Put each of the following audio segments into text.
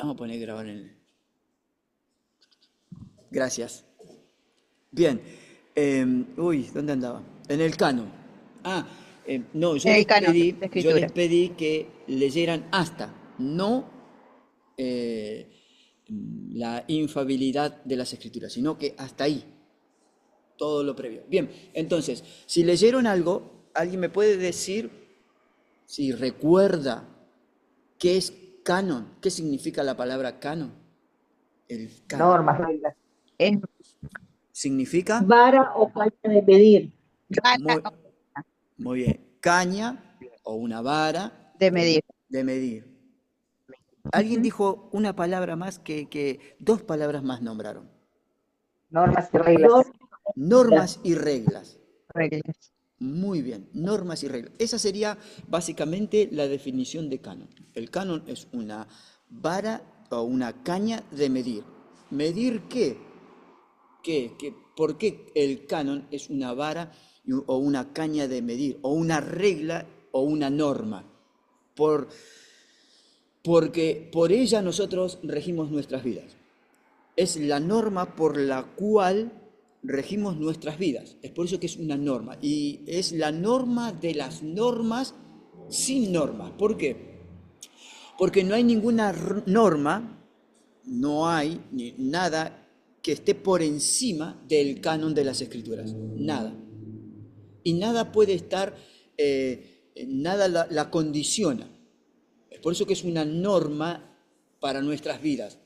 Vamos a poner grabar en el... Gracias. Bien. ¿Dónde andaba? En el canon. Ah, no, El canon de yo les escritura. pedí que leyeran hasta, no eh, la infalibilidad de las escrituras, sino que hasta ahí, todo lo previo. Bien, entonces, si leyeron algo, ¿alguien me puede decir si recuerda qué es canon? ¿Qué significa la palabra canon? El canon. Normas, reglas. Es ¿Significa? Vara o caña de medir. vara Muy, muy bien. Caña o una vara de medir. de medir. Alguien Ujú. dijo una palabra más que dos palabras más nombraron. Normas y reglas. Normas y reglas. Reglas. Muy bien, normas y reglas. Esa sería básicamente la definición de canon. El canon es una vara o una caña de medir. ¿Medir qué? ¿Por qué el canon es una vara o una caña de medir? O una regla o una norma. Porque por ella nosotros regimos nuestras vidas. Es la norma por la cual regimos nuestras vidas. Es por eso que es una norma. Y es la norma de las normas sin normas. ¿Por qué? Porque no hay ninguna norma, no hay nada que esté por encima del canon de las escrituras. Nada. Y nada puede estar, nada la condiciona. Es por eso que es una norma para nuestras vidas.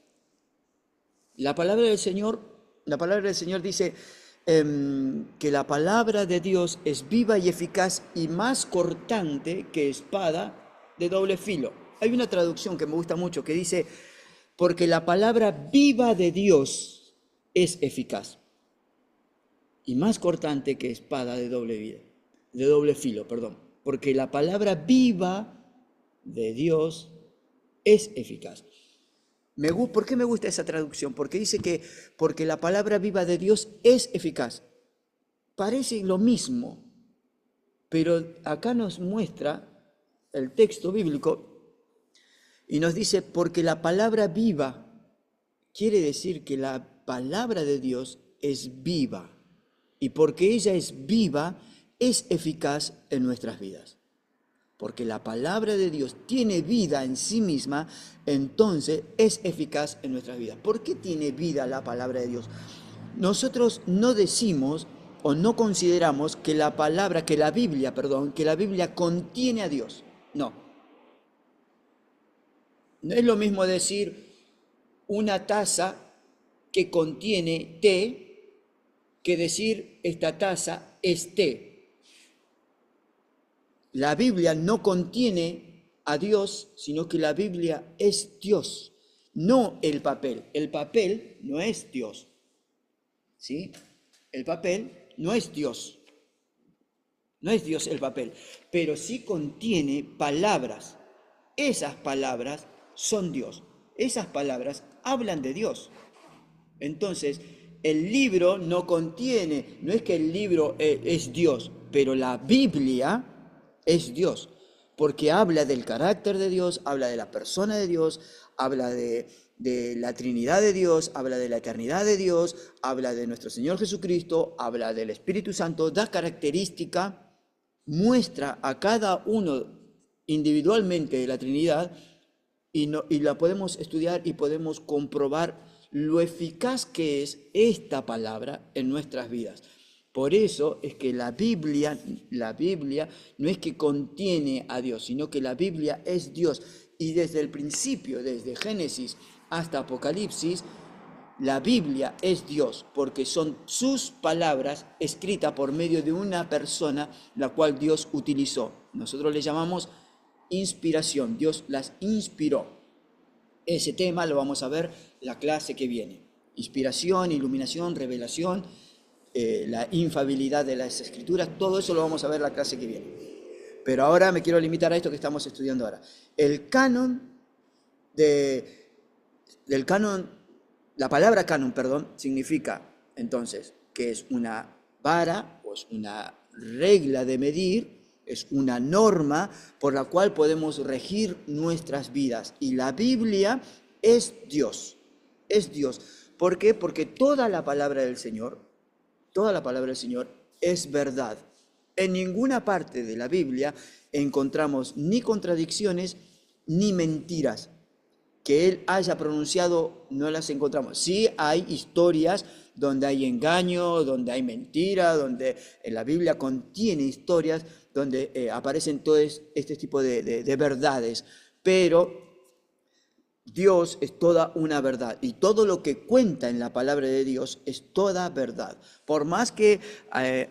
La palabra del Señor dice que la palabra de Dios es viva y eficaz y más cortante que espada de doble filo. Hay una traducción que me gusta mucho que dice, porque la palabra viva de Dios es eficaz y más cortante que espada de doble filo, perdón. Porque la palabra viva de Dios es eficaz. ¿Por qué me gusta esa traducción? Porque dice que porque la palabra viva de Dios es eficaz. Parece lo mismo, pero acá nos muestra el texto bíblico y nos dice porque la palabra viva quiere decir que la palabra de Dios es viva y porque ella es viva es eficaz en nuestras vidas. Porque la palabra de Dios tiene vida en sí misma, entonces es eficaz en nuestras vidas. ¿Por qué tiene vida la palabra de Dios? Nosotros no decimos o no consideramos que que la Biblia contiene a Dios. No. No es lo mismo decir una taza que contiene té que decir esta taza es té. La Biblia no contiene a Dios, sino que la Biblia es Dios, no el papel. El papel no es Dios, ¿sí? El papel no es Dios, no es Dios el papel, pero sí contiene palabras. Esas palabras son Dios, esas palabras hablan de Dios. Entonces, el libro no contiene, no es que el libro es Dios, pero la Biblia es Dios, porque habla del carácter de Dios, habla de la persona de Dios, habla de la Trinidad de Dios, habla de la eternidad de Dios, habla de nuestro Señor Jesucristo, habla del Espíritu Santo, da característica, muestra a cada uno individualmente de la Trinidad y la podemos estudiar y podemos comprobar lo eficaz que es esta palabra en nuestras vidas. Por eso es que la Biblia no es que contiene a Dios, sino que la Biblia es Dios. Y desde el principio, desde Génesis hasta Apocalipsis, la Biblia es Dios, porque son sus palabras escritas por medio de una persona, la cual Dios utilizó. Nosotros le llamamos inspiración, Dios las inspiró. Ese tema lo vamos a ver la clase que viene. Inspiración, iluminación, revelación, la infalibilidad de las escrituras, todo eso lo vamos a ver la clase que viene. Pero ahora me quiero limitar a esto que estamos estudiando ahora. El canon del canon, la palabra canon, perdón, significa entonces que es una vara o es una regla de medir, es una norma por la cual podemos regir nuestras vidas. Y la Biblia es Dios, es Dios. ¿Por qué? Porque toda la palabra del Señor es verdad. En ninguna parte de la Biblia encontramos ni contradicciones ni mentiras. Que Él haya pronunciado, no las encontramos. Sí hay historias donde hay engaño, donde hay mentira, donde la Biblia contiene historias donde aparecen todo este tipo de verdades, pero Dios es toda una verdad y todo lo que cuenta en la palabra de Dios es toda verdad. Por más que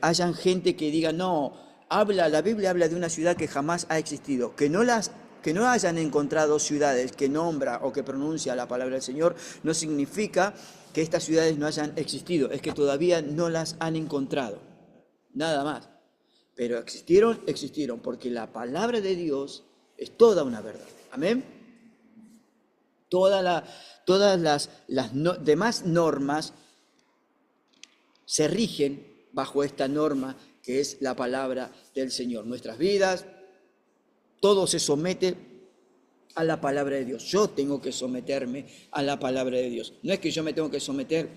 hayan gente que diga, no, la Biblia habla de una ciudad que jamás ha existido, que no hayan encontrado ciudades que nombra o que pronuncia la palabra del Señor, no significa que estas ciudades no hayan existido, es que todavía no las han encontrado, nada más. Pero existieron, porque la palabra de Dios es toda una verdad. Amén. Todas las demás normas se rigen bajo esta norma que es la palabra del Señor. Nuestras vidas, todo se somete a la palabra de Dios. Yo tengo que someterme a la palabra de Dios. No es que yo me tengo que someter,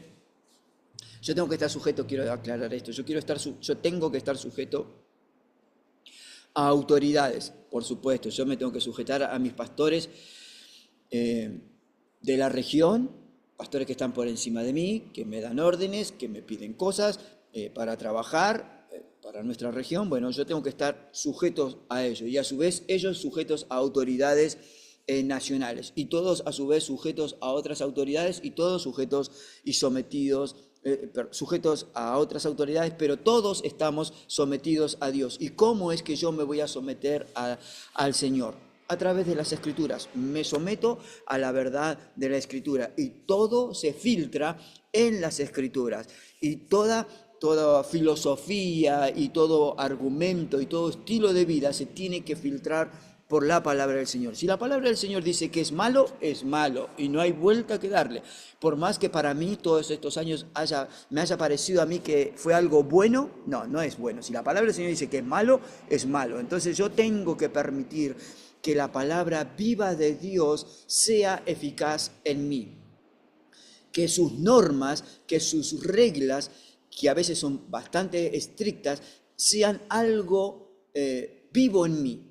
yo tengo que estar sujeto, quiero aclarar esto, yo tengo que estar sujeto a autoridades, por supuesto. Yo me tengo que sujetar a mis pastores de la región, pastores que están por encima de mí, que me dan órdenes, que me piden cosas para trabajar para nuestra región. Bueno, yo tengo que estar sujetos a ellos y a su vez ellos sujetos a autoridades nacionales y todos a su vez sujetos a otras autoridades y todos sujetos y sometidos, sujetos a otras autoridades, pero todos estamos sometidos a Dios. ¿Y cómo es que yo me voy a someter al Señor? A través de las Escrituras. Me someto a la verdad de la Escritura y todo se filtra en las Escrituras. Y toda filosofía y todo argumento y todo estilo de vida se tiene que filtrar por la palabra del Señor. Si la palabra del Señor dice que es malo y no hay vuelta que darle. Por más que para mí todos estos años me haya parecido a mí que fue algo bueno, no es bueno. Si la palabra del Señor dice que es malo. Entonces yo tengo que permitir que la palabra viva de Dios sea eficaz en mí. Que sus normas, que sus reglas, que a veces son bastante estrictas, sean algo vivo en mí.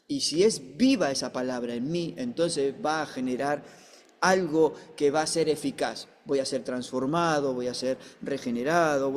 Y si es viva esa palabra en mí, entonces va a generar algo que va a ser eficaz. Voy a ser transformado, voy a ser regenerado,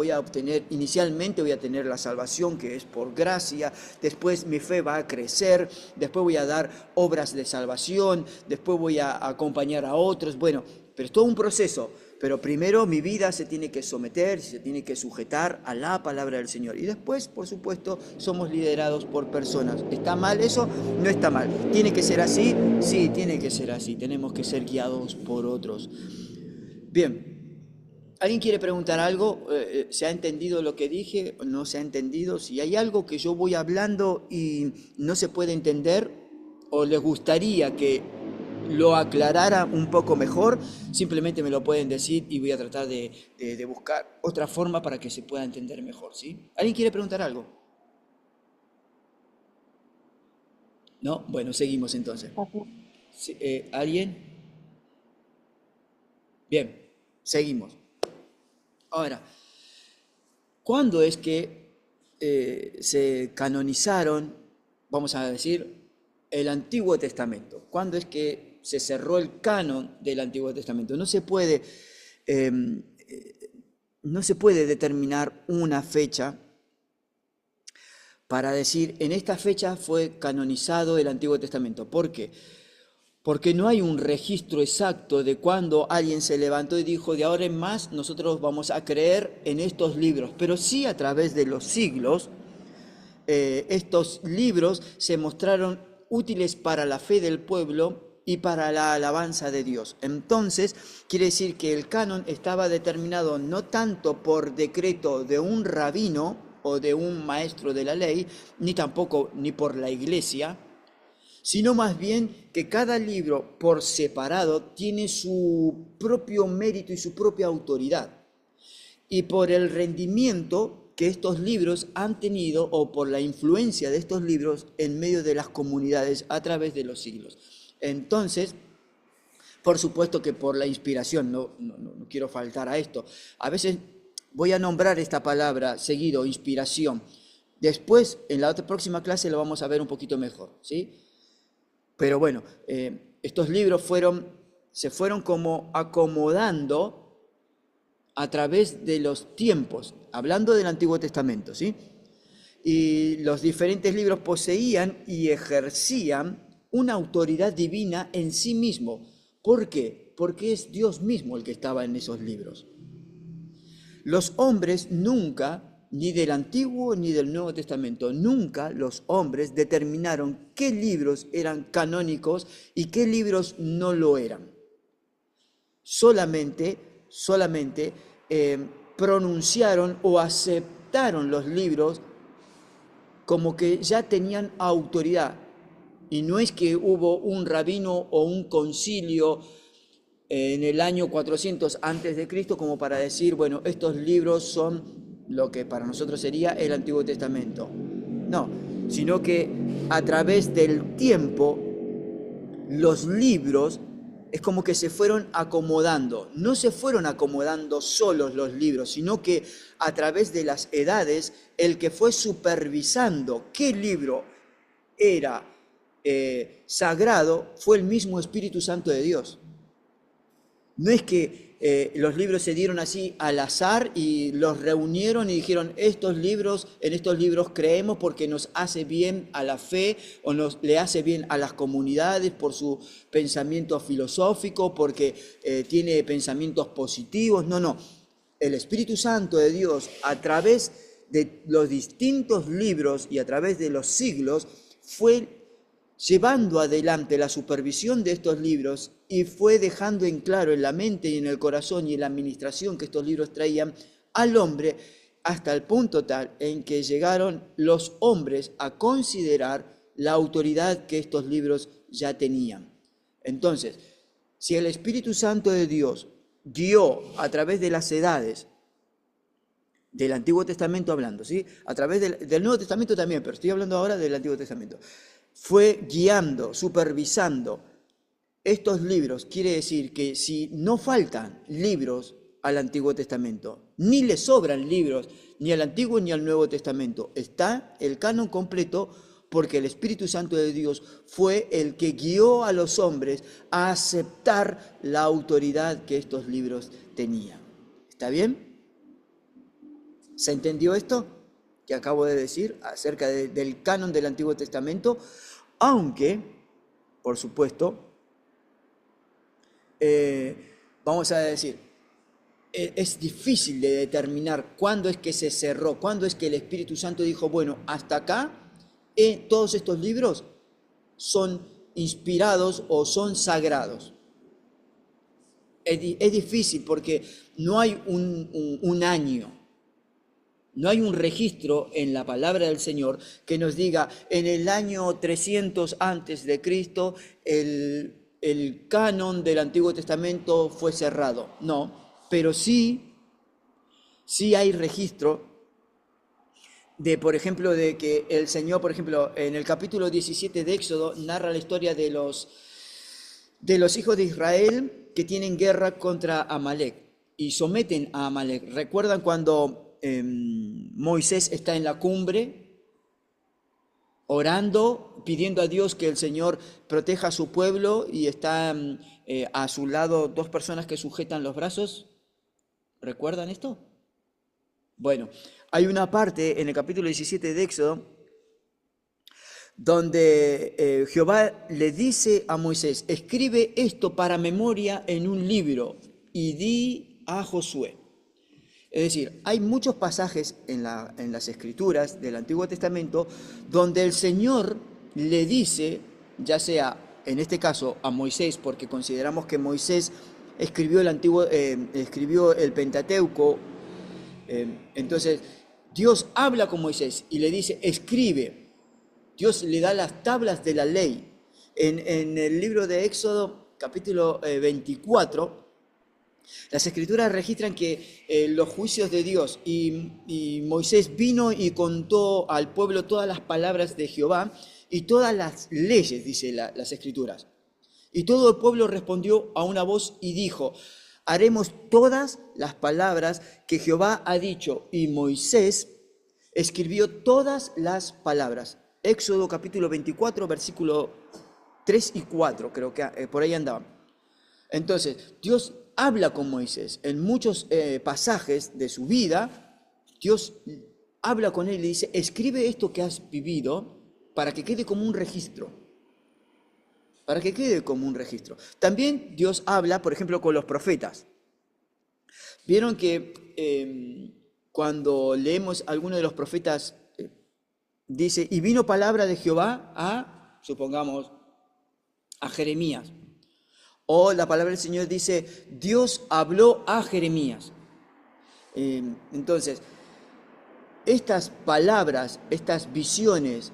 inicialmente voy a tener la salvación que es por gracia, después mi fe va a crecer, después voy a dar obras de salvación, después voy a acompañar a otros. Bueno, pero es todo un proceso. Pero primero mi vida se tiene que someter, se tiene que sujetar a la palabra del Señor. Y después, por supuesto, somos liderados por personas. ¿Está mal eso? No está mal. ¿Tiene que ser así? Sí, tiene que ser así. Tenemos que ser guiados por otros. Bien. ¿Alguien quiere preguntar algo? ¿Se ha entendido lo que dije? ¿No se ha entendido? Si hay algo que yo voy hablando y no se puede entender, o les gustaría que lo aclarara un poco mejor, simplemente me lo pueden decir y voy a tratar de buscar otra forma para que se pueda entender mejor, ¿sí? ¿Alguien quiere preguntar algo? ¿No? Bueno, seguimos entonces. Sí, ¿alguien? Bien, seguimos. Ahora, ¿cuándo es que se canonizaron, vamos a decir, el Antiguo Testamento? ¿Cuándo es que se cerró el canon del Antiguo Testamento? No se puede determinar una fecha para decir, en esta fecha fue canonizado el Antiguo Testamento. ¿Por qué? Porque no hay un registro exacto de cuando alguien se levantó y dijo, de ahora en más nosotros vamos a creer en estos libros, pero sí a través de los siglos, estos libros se mostraron útiles para la fe del pueblo y para la alabanza de Dios. Entonces, quiere decir que el canon estaba determinado no tanto por decreto de un rabino o de un maestro de la ley, ni tampoco ni por la iglesia, sino más bien que cada libro por separado tiene su propio mérito y su propia autoridad. Y por el rendimiento que estos libros han tenido o por la influencia de estos libros en medio de las comunidades a través de los siglos. Entonces, Por supuesto que por la inspiración, no quiero faltar a esto. A veces voy a nombrar esta palabra seguido, inspiración. Después, en la otra próxima clase lo vamos a ver un poquito mejor, ¿sí? Pero bueno, estos libros se fueron como acomodando a través de los tiempos, hablando del Antiguo Testamento, ¿sí? Y los diferentes libros poseían y ejercían una autoridad divina en sí mismo. ¿Por qué? Porque es Dios mismo el que estaba en esos libros. Los hombres nunca, ni del Antiguo ni del Nuevo Testamento, nunca los hombres determinaron qué libros eran canónicos y qué libros no lo eran. Solamente pronunciaron o aceptaron los libros como que ya tenían autoridad. Y no es que hubo un rabino o un concilio en el año 400 antes de Cristo como para decir, bueno, estos libros son lo que para nosotros sería el Antiguo Testamento. No, sino que a través del tiempo los libros es como que se fueron acomodando. No se fueron acomodando solos los libros, sino que a través de las edades, el que fue supervisando qué libro era sagrado fue el mismo Espíritu Santo de Dios. No es que los libros se dieron así al azar y los reunieron y dijeron, en estos libros creemos porque nos hace bien a la fe o le hace bien a las comunidades por su pensamiento filosófico, porque tiene pensamientos positivos. No. El Espíritu Santo de Dios, a través de los distintos libros y a través de los siglos, fue llevando adelante la supervisión de estos libros y fue dejando en claro en la mente y en el corazón y en la administración que estos libros traían al hombre hasta el punto tal en que llegaron los hombres a considerar la autoridad que estos libros ya tenían. Entonces, si el Espíritu Santo de Dios dio a través de las edades del Antiguo Testamento hablando, ¿sí? A través del Nuevo Testamento también, pero estoy hablando ahora del Antiguo Testamento. Fue guiando, supervisando estos libros. Quiere decir que si no faltan libros al Antiguo Testamento, ni le sobran libros ni al Antiguo ni al Nuevo Testamento, está el canon completo porque el Espíritu Santo de Dios fue el que guió a los hombres a aceptar la autoridad que estos libros tenían. ¿Está bien? ¿Se entendió esto que acabo de decir acerca del canon del Antiguo Testamento? Aunque, por supuesto, vamos a decir, es difícil de determinar cuándo es que se cerró, cuándo es que el Espíritu Santo dijo, bueno, hasta acá, todos estos libros son inspirados o son sagrados. Es difícil porque no hay un año. No hay un registro en la palabra del Señor que nos diga en el año 300 antes de Cristo el canon del Antiguo Testamento fue cerrado. No, pero sí hay registro de, por ejemplo, de que el Señor, por ejemplo, en el capítulo 17 de Éxodo narra la historia de los hijos de Israel que tienen guerra contra Amalek y someten a Amalek. ¿Recuerdan cuando Moisés está en la cumbre orando, pidiendo a Dios que el Señor proteja a su pueblo y está a su lado dos personas que sujetan los brazos? ¿Recuerdan esto? Bueno, hay una parte en el capítulo 17 de Éxodo donde Jehová le dice a Moisés, escribe esto para memoria en un libro y di a Josué. Es decir, hay muchos pasajes en las Escrituras del Antiguo Testamento donde el Señor le dice, ya sea en este caso a Moisés, porque consideramos que Moisés escribió el Pentateuco, entonces Dios habla con Moisés y le dice, escribe. Dios le da las tablas de la ley. En el libro de Éxodo, capítulo 24, las Escrituras registran que los juicios de Dios y Moisés vino y contó al pueblo todas las palabras de Jehová y todas las leyes, dice las Escrituras. Y todo el pueblo respondió a una voz y dijo: haremos todas las palabras que Jehová ha dicho. Y Moisés escribió todas las palabras. Éxodo capítulo 24, versículo 3 y 4, creo que por ahí andaban. Entonces, Dios habla con Moisés. En muchos pasajes de su vida, Dios habla con él y le dice: escribe esto que has vivido para que quede como un registro. Para que quede como un registro. También Dios habla, por ejemplo, con los profetas. Vieron que cuando leemos alguno de los profetas, dice: y vino palabra de Jehová a, supongamos, a Jeremías. O la palabra del Señor dice: Dios habló a Jeremías. Entonces, estas palabras, estas visiones,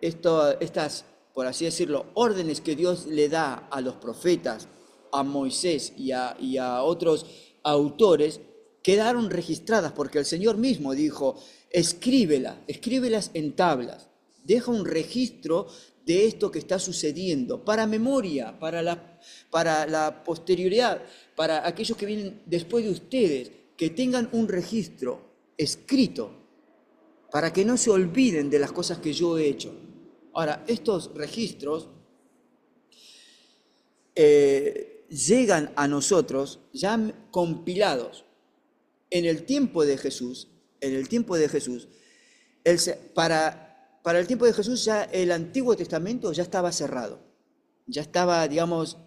estas, por así decirlo, órdenes que Dios le da a los profetas, a Moisés y a otros autores, quedaron registradas porque el Señor mismo dijo: escríbelas en tablas, deja un registro de esto que está sucediendo, para memoria, para la posterioridad, para aquellos que vienen después de ustedes, que tengan un registro escrito, para que no se olviden de las cosas que yo he hecho. Ahora, estos registros llegan a nosotros ya compilados en el tiempo de Jesús. Para el tiempo de Jesús ya el Antiguo Testamento ya estaba cerrado. Ya estaba, digamos,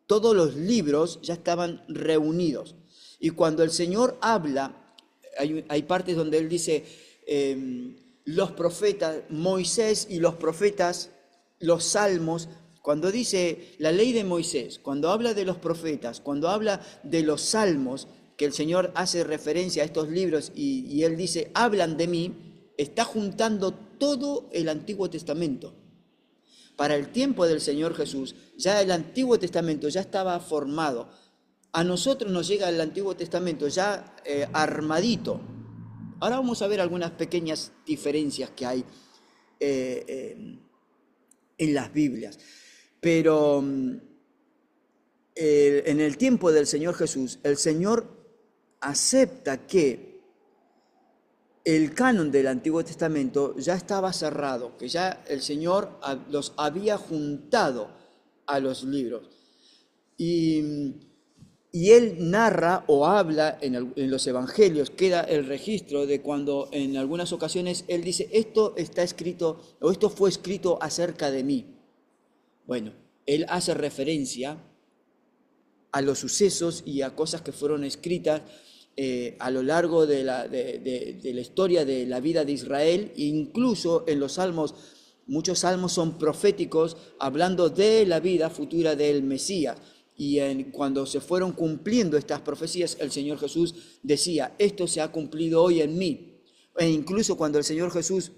todos los libros ya estaban reunidos. Y cuando el Señor habla, hay partes donde Él dice: los profetas, Moisés y los profetas, los salmos. Cuando dice la ley de Moisés, cuando habla de los profetas, cuando habla de los salmos, que el Señor hace referencia a estos libros y Él dice: hablan de mí, está juntando todo el Antiguo Testamento. Para el tiempo del Señor Jesús, ya el Antiguo Testamento ya estaba formado. A nosotros nos llega el Antiguo Testamento ya armadito. Ahora vamos a ver algunas pequeñas diferencias que hay en las Biblias. Pero en el tiempo del Señor Jesús, el Señor acepta que el canon del Antiguo Testamento ya estaba cerrado, que ya el Señor los había juntado a los libros. Y Él narra o habla en los evangelios, queda el registro de cuando en algunas ocasiones Él dice: esto está escrito, o esto fue escrito acerca de mí. Bueno, Él hace referencia a los sucesos y a cosas que fueron escritas a lo largo de la historia de la vida de Israel. E incluso en los salmos, muchos salmos son proféticos, hablando de la vida futura del Mesías. Y cuando se fueron cumpliendo estas profecías, el Señor Jesús decía: esto se ha cumplido hoy en mí. E incluso cuando el Señor Jesús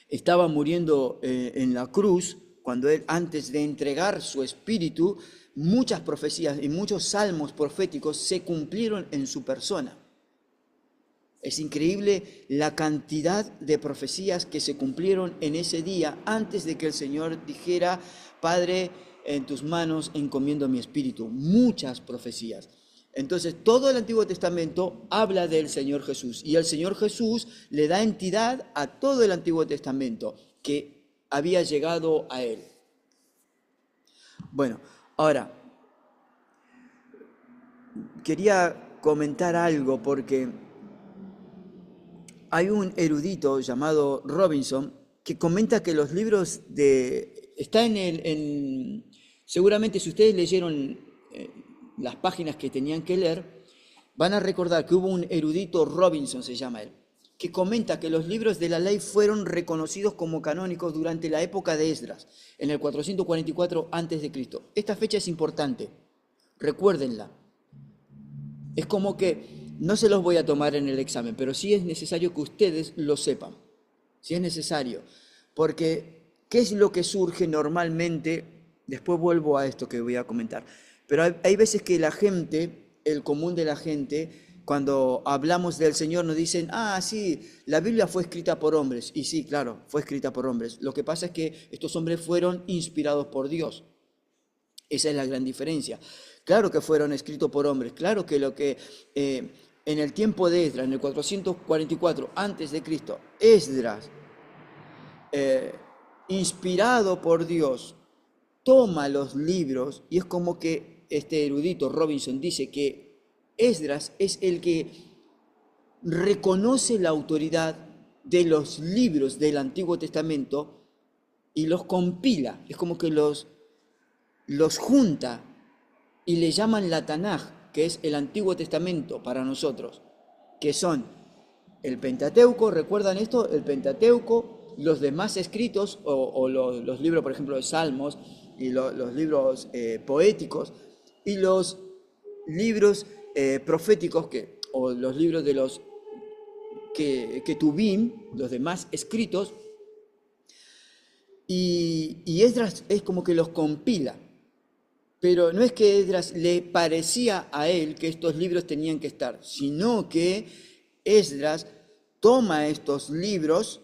estaba muriendo en la cruz, cuando Él, antes de entregar su espíritu, muchas profecías y muchos salmos proféticos se cumplieron en su persona. Es increíble la cantidad de profecías que se cumplieron en ese día, antes de que el Señor dijera: Padre, en tus manos encomiendo mi espíritu. Muchas profecías. Entonces, todo el Antiguo Testamento habla del Señor Jesús, y el Señor Jesús le da entidad a todo el Antiguo Testamento que había llegado a Él. Bueno, ahora, quería comentar algo porque hay un erudito llamado Robinson que comenta que los libros está seguramente si ustedes leyeron las páginas que tenían que leer, van a recordar que hubo un erudito, Robinson se llama él, que comenta que los libros de la ley fueron reconocidos como canónicos durante la época de Esdras, en el 444 a.C. Esta fecha es importante, recuérdenla. Es como que no se los voy a tomar en el examen, pero sí es necesario que ustedes lo sepan. Sí es necesario, porque ¿qué es lo que surge normalmente? Después vuelvo a esto que voy a comentar. Pero hay veces que la gente, el común de la gente, cuando hablamos del Señor nos dicen: sí, la Biblia fue escrita por hombres. Y sí, claro, fue escrita por hombres. Lo que pasa es que estos hombres fueron inspirados por Dios. Esa es la gran diferencia. Claro que fueron escritos por hombres, claro que lo que en el tiempo de Esdras, en el 444 antes de Cristo, Esdras, eh, inspirado por Dios, toma los libros y es como que este erudito Robinson dice que Esdras es el que reconoce la autoridad de los libros del Antiguo Testamento y los compila, es como que los junta y le llaman la Tanaj, que es el Antiguo Testamento para nosotros, que son el Pentateuco, ¿recuerdan esto? El Pentateuco, los demás escritos, o los libros, por ejemplo, de Salmos, y los libros poéticos, y los libros proféticos, o los libros de los que Tuvim, los demás escritos, y Esdras es como que los compila. Pero no es que Esdras le parecía a él que estos libros tenían que estar, sino que Esdras toma estos libros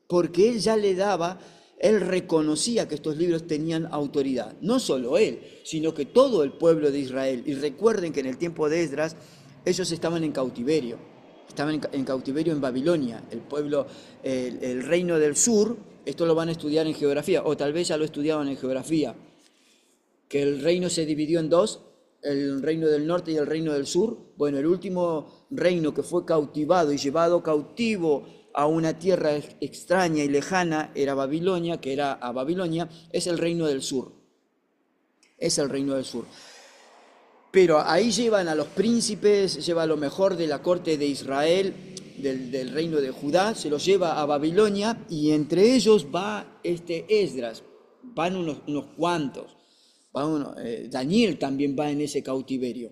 porque él ya le daba, él reconocía que estos libros tenían autoridad. No solo él, sino que todo el pueblo de Israel. Y recuerden que en el tiempo de Esdras ellos estaban en cautiverio. Estaban en cautiverio en Babilonia, el pueblo, el reino del sur. Esto lo van a estudiar en geografía, o tal vez ya lo estudiaban en geografía, que el reino se dividió en dos, el reino del norte y el reino del sur. Bueno, el último reino que fue cautivado y llevado cautivo a una tierra extraña y lejana era Babilonia, que era a Babilonia, es el reino del sur. Es el reino del sur. Pero ahí llevan a los príncipes, lleva lo mejor de la corte de Israel, del reino de Judá, se los lleva a Babilonia y entre ellos va este Esdras, van unos cuantos. Daniel también va en ese cautiverio.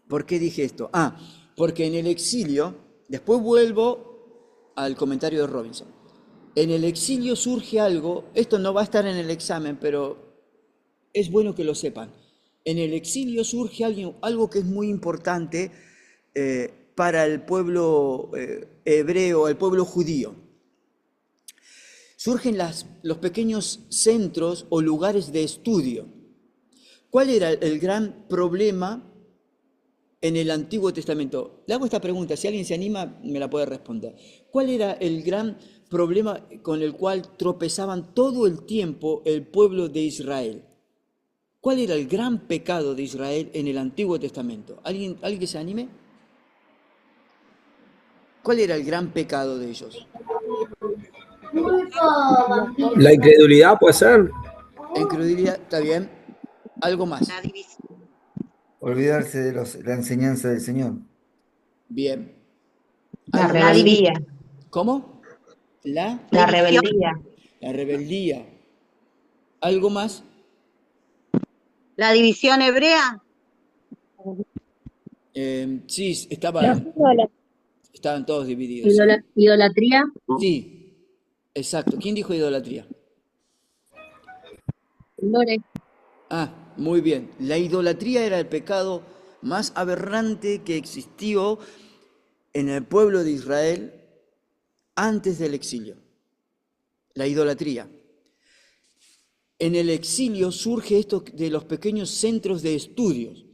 ¿Por qué dije esto? Porque en el exilio, después vuelvo al comentario de Robinson, en el exilio surge algo, esto no va a estar en el examen, pero es bueno que lo sepan. En el exilio surge algo que es muy importante para el pueblo hebreo, el pueblo judío. Surgen los pequeños centros o lugares de estudio. ¿Cuál era el gran problema en el Antiguo Testamento? Le hago esta pregunta, si alguien se anima me la puede responder. ¿Cuál era el gran problema con el cual tropezaban todo el tiempo el pueblo de Israel? ¿Cuál era el gran pecado de Israel en el Antiguo Testamento? ¿Alguien que se anime? ¿Cuál era el gran pecado de ellos? La incredulidad puede ser. Incredulidad, está bien. ¿Algo más? Olvidarse de la enseñanza del Señor. Bien. La ¿Algo La más? rebeldía. división. ¿Cómo? La Rebeldía. rebeldía. ¿Algo más? La división hebrea. Sí, estaban todos divididos. Sí. Idolatría. Sí, exacto. ¿Quién dijo idolatría? Lore. Muy bien. La idolatría era el pecado más aberrante que existió en el pueblo de Israel antes del exilio. La idolatría. En el exilio surge esto de los pequeños centros de estudios,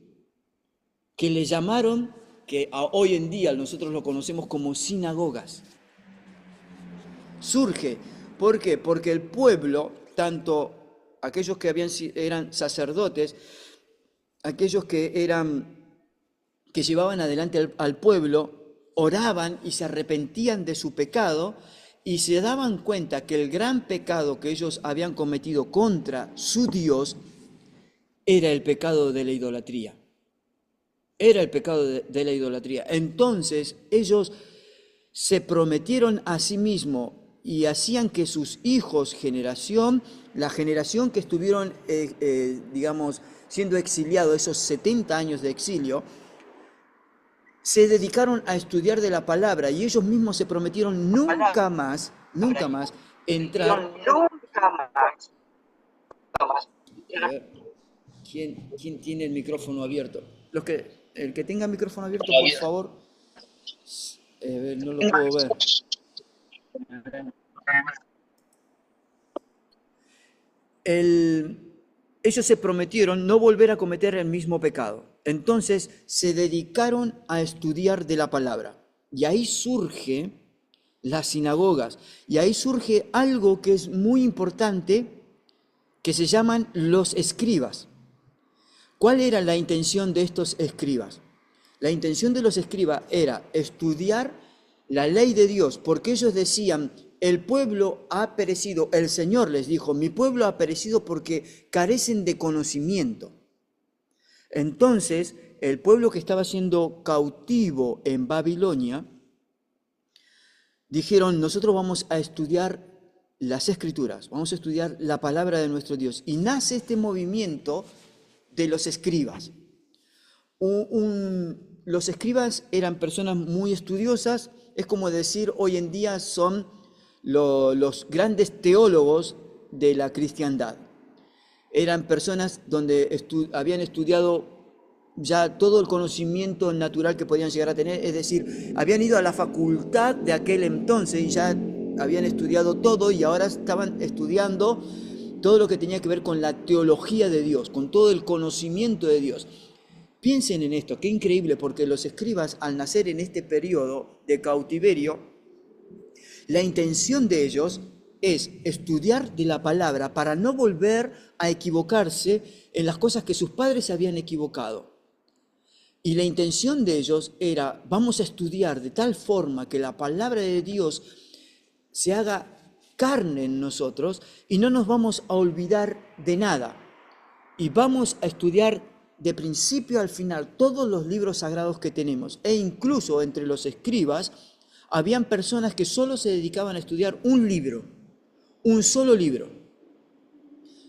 que le llamaron, que hoy en día nosotros lo conocemos como sinagogas. Surge, ¿por qué? Porque el pueblo, tanto aquellos que eran sacerdotes, aquellos que llevaban adelante al pueblo, oraban y se arrepentían de su pecado y se daban cuenta que el gran pecado que ellos habían cometido contra su Dios era el pecado de la idolatría. Era el pecado de la idolatría. Entonces ellos se prometieron a sí mismos y hacían que sus hijos, la generación que estuvieron, digamos, siendo exiliados, esos 70 años de exilio, se dedicaron a estudiar de la palabra y ellos mismos se prometieron nunca más entrar. A ver, ¿quién tiene el micrófono abierto? El que tenga el micrófono abierto, por favor. No lo puedo ver. ellos se prometieron no volver a cometer el mismo pecado. Entonces se dedicaron a estudiar de la palabra. Y ahí surge las sinagogas. Y ahí surge algo que es muy importante, que se llaman los escribas. ¿Cuál era la intención de estos escribas? La intención de los escribas era estudiar la ley de Dios, porque ellos decían, el pueblo ha perecido, el Señor les dijo, mi pueblo ha perecido porque carecen de conocimiento. Entonces, el pueblo que estaba siendo cautivo en Babilonia, dijeron, nosotros vamos a estudiar las Escrituras, vamos a estudiar la palabra de nuestro Dios. Y nace este movimiento de los escribas. Los escribas eran personas muy estudiosas, es como decir, hoy en día son los grandes teólogos de la cristiandad. Eran personas donde habían estudiado ya todo el conocimiento natural que podían llegar a tener, es decir, habían ido a la facultad de aquel entonces y ya habían estudiado todo y ahora estaban estudiando todo lo que tenía que ver con la teología de Dios, con todo el conocimiento de Dios. Piensen en esto, qué increíble, porque los escribas al nacer en este periodo de cautiverio, la intención de ellos es estudiar de la palabra para no volver a equivocarse en las cosas que sus padres habían equivocado. Y la intención de ellos era, vamos a estudiar de tal forma que la palabra de Dios se haga carne en nosotros y no nos vamos a olvidar de nada. Y vamos a estudiar de principio al final todos los libros sagrados que tenemos. E incluso entre los escribas habían personas que solo se dedicaban a estudiar un libro, un solo libro.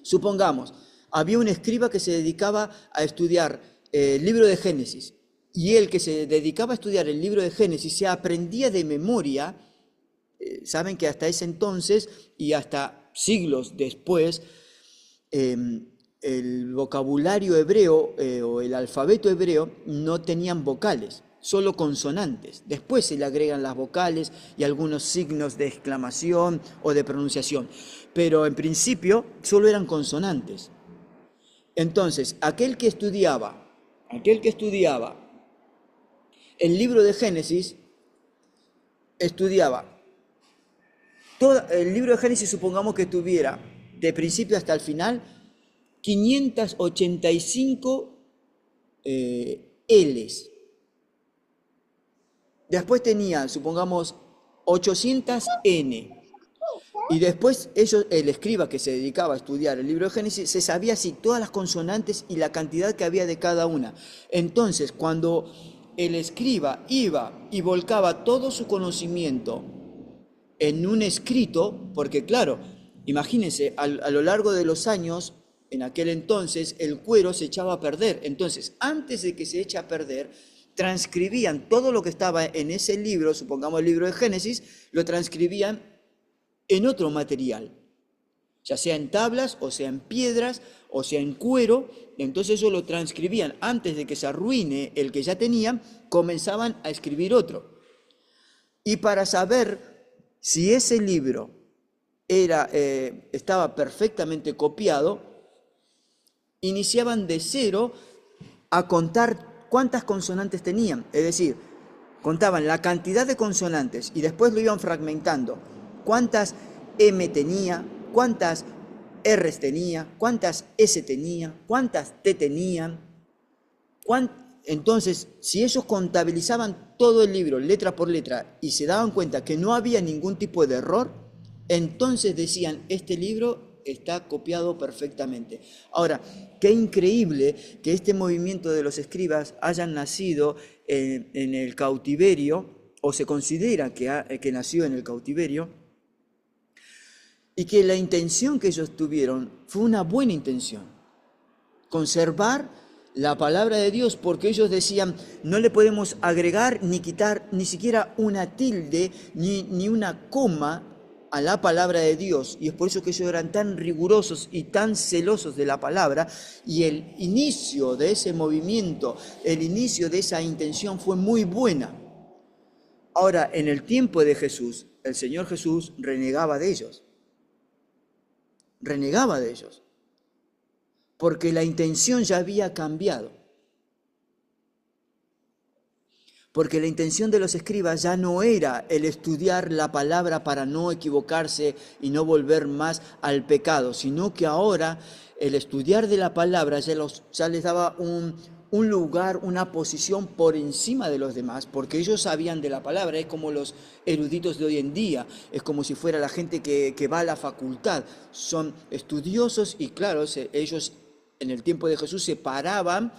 Supongamos, había un escriba que se dedicaba a estudiar el libro de Génesis, y él que se dedicaba a estudiar el libro de Génesis se aprendía de memoria. Saben que hasta ese entonces y hasta siglos después, el vocabulario hebreo o el alfabeto hebreo no tenían vocales, solo consonantes. Después se le agregan las vocales y algunos signos de exclamación o de pronunciación, pero en principio solo eran consonantes. Entonces, aquel que estudiaba el libro de Génesis, estudiaba todo el libro de Génesis, supongamos que tuviera de principio hasta el final 585 L's. Después tenía, supongamos, 800 N. Y después el escriba que se dedicaba a estudiar el libro de Génesis, se sabía así todas las consonantes y la cantidad que había de cada una. Entonces, cuando el escriba iba y volcaba todo su conocimiento en un escrito, porque claro, imagínense, a lo largo de los años, en aquel entonces, el cuero se echaba a perder. Entonces, antes de que se eche a perder, transcribían todo lo que estaba en ese libro, supongamos el libro de Génesis, lo transcribían en otro material, ya sea en tablas, o sea en piedras, o sea en cuero. Entonces ellos lo transcribían antes de que se arruine el que ya tenían, comenzaban a escribir otro. Y para saber si ese libro estaba perfectamente copiado, iniciaban de cero a contar cuántas consonantes tenían, es decir, contaban la cantidad de consonantes y después lo iban fragmentando. ¿Cuántas M tenía? ¿Cuántas R's tenía? ¿Cuántas S tenía? ¿Cuántas T tenían? Entonces, si ellos contabilizaban todo el libro, letra por letra, y se daban cuenta que no había ningún tipo de error, entonces decían, este libro está copiado perfectamente. Ahora, qué increíble que este movimiento de los escribas hayan nacido en el cautiverio, o se considera que nació en el cautiverio, y que la intención que ellos tuvieron fue una buena intención, conservar la palabra de Dios, porque ellos decían, no le podemos agregar ni quitar ni siquiera una tilde ni una coma a la palabra de Dios, y es por eso que ellos eran tan rigurosos y tan celosos de la palabra, y el inicio de ese movimiento, el inicio de esa intención fue muy buena. Ahora, en el tiempo de Jesús, el Señor Jesús renegaba de ellos. porque la intención ya había cambiado. Porque la intención de los escribas ya no era el estudiar la palabra para no equivocarse y no volver más al pecado, sino que ahora el estudiar de la palabra ya les daba un lugar, una posición por encima de los demás, porque ellos sabían de la palabra. Es como los eruditos de hoy en día, es como si fuera la gente que va a la facultad. Son estudiosos y claro, ellos en el tiempo de Jesús se paraban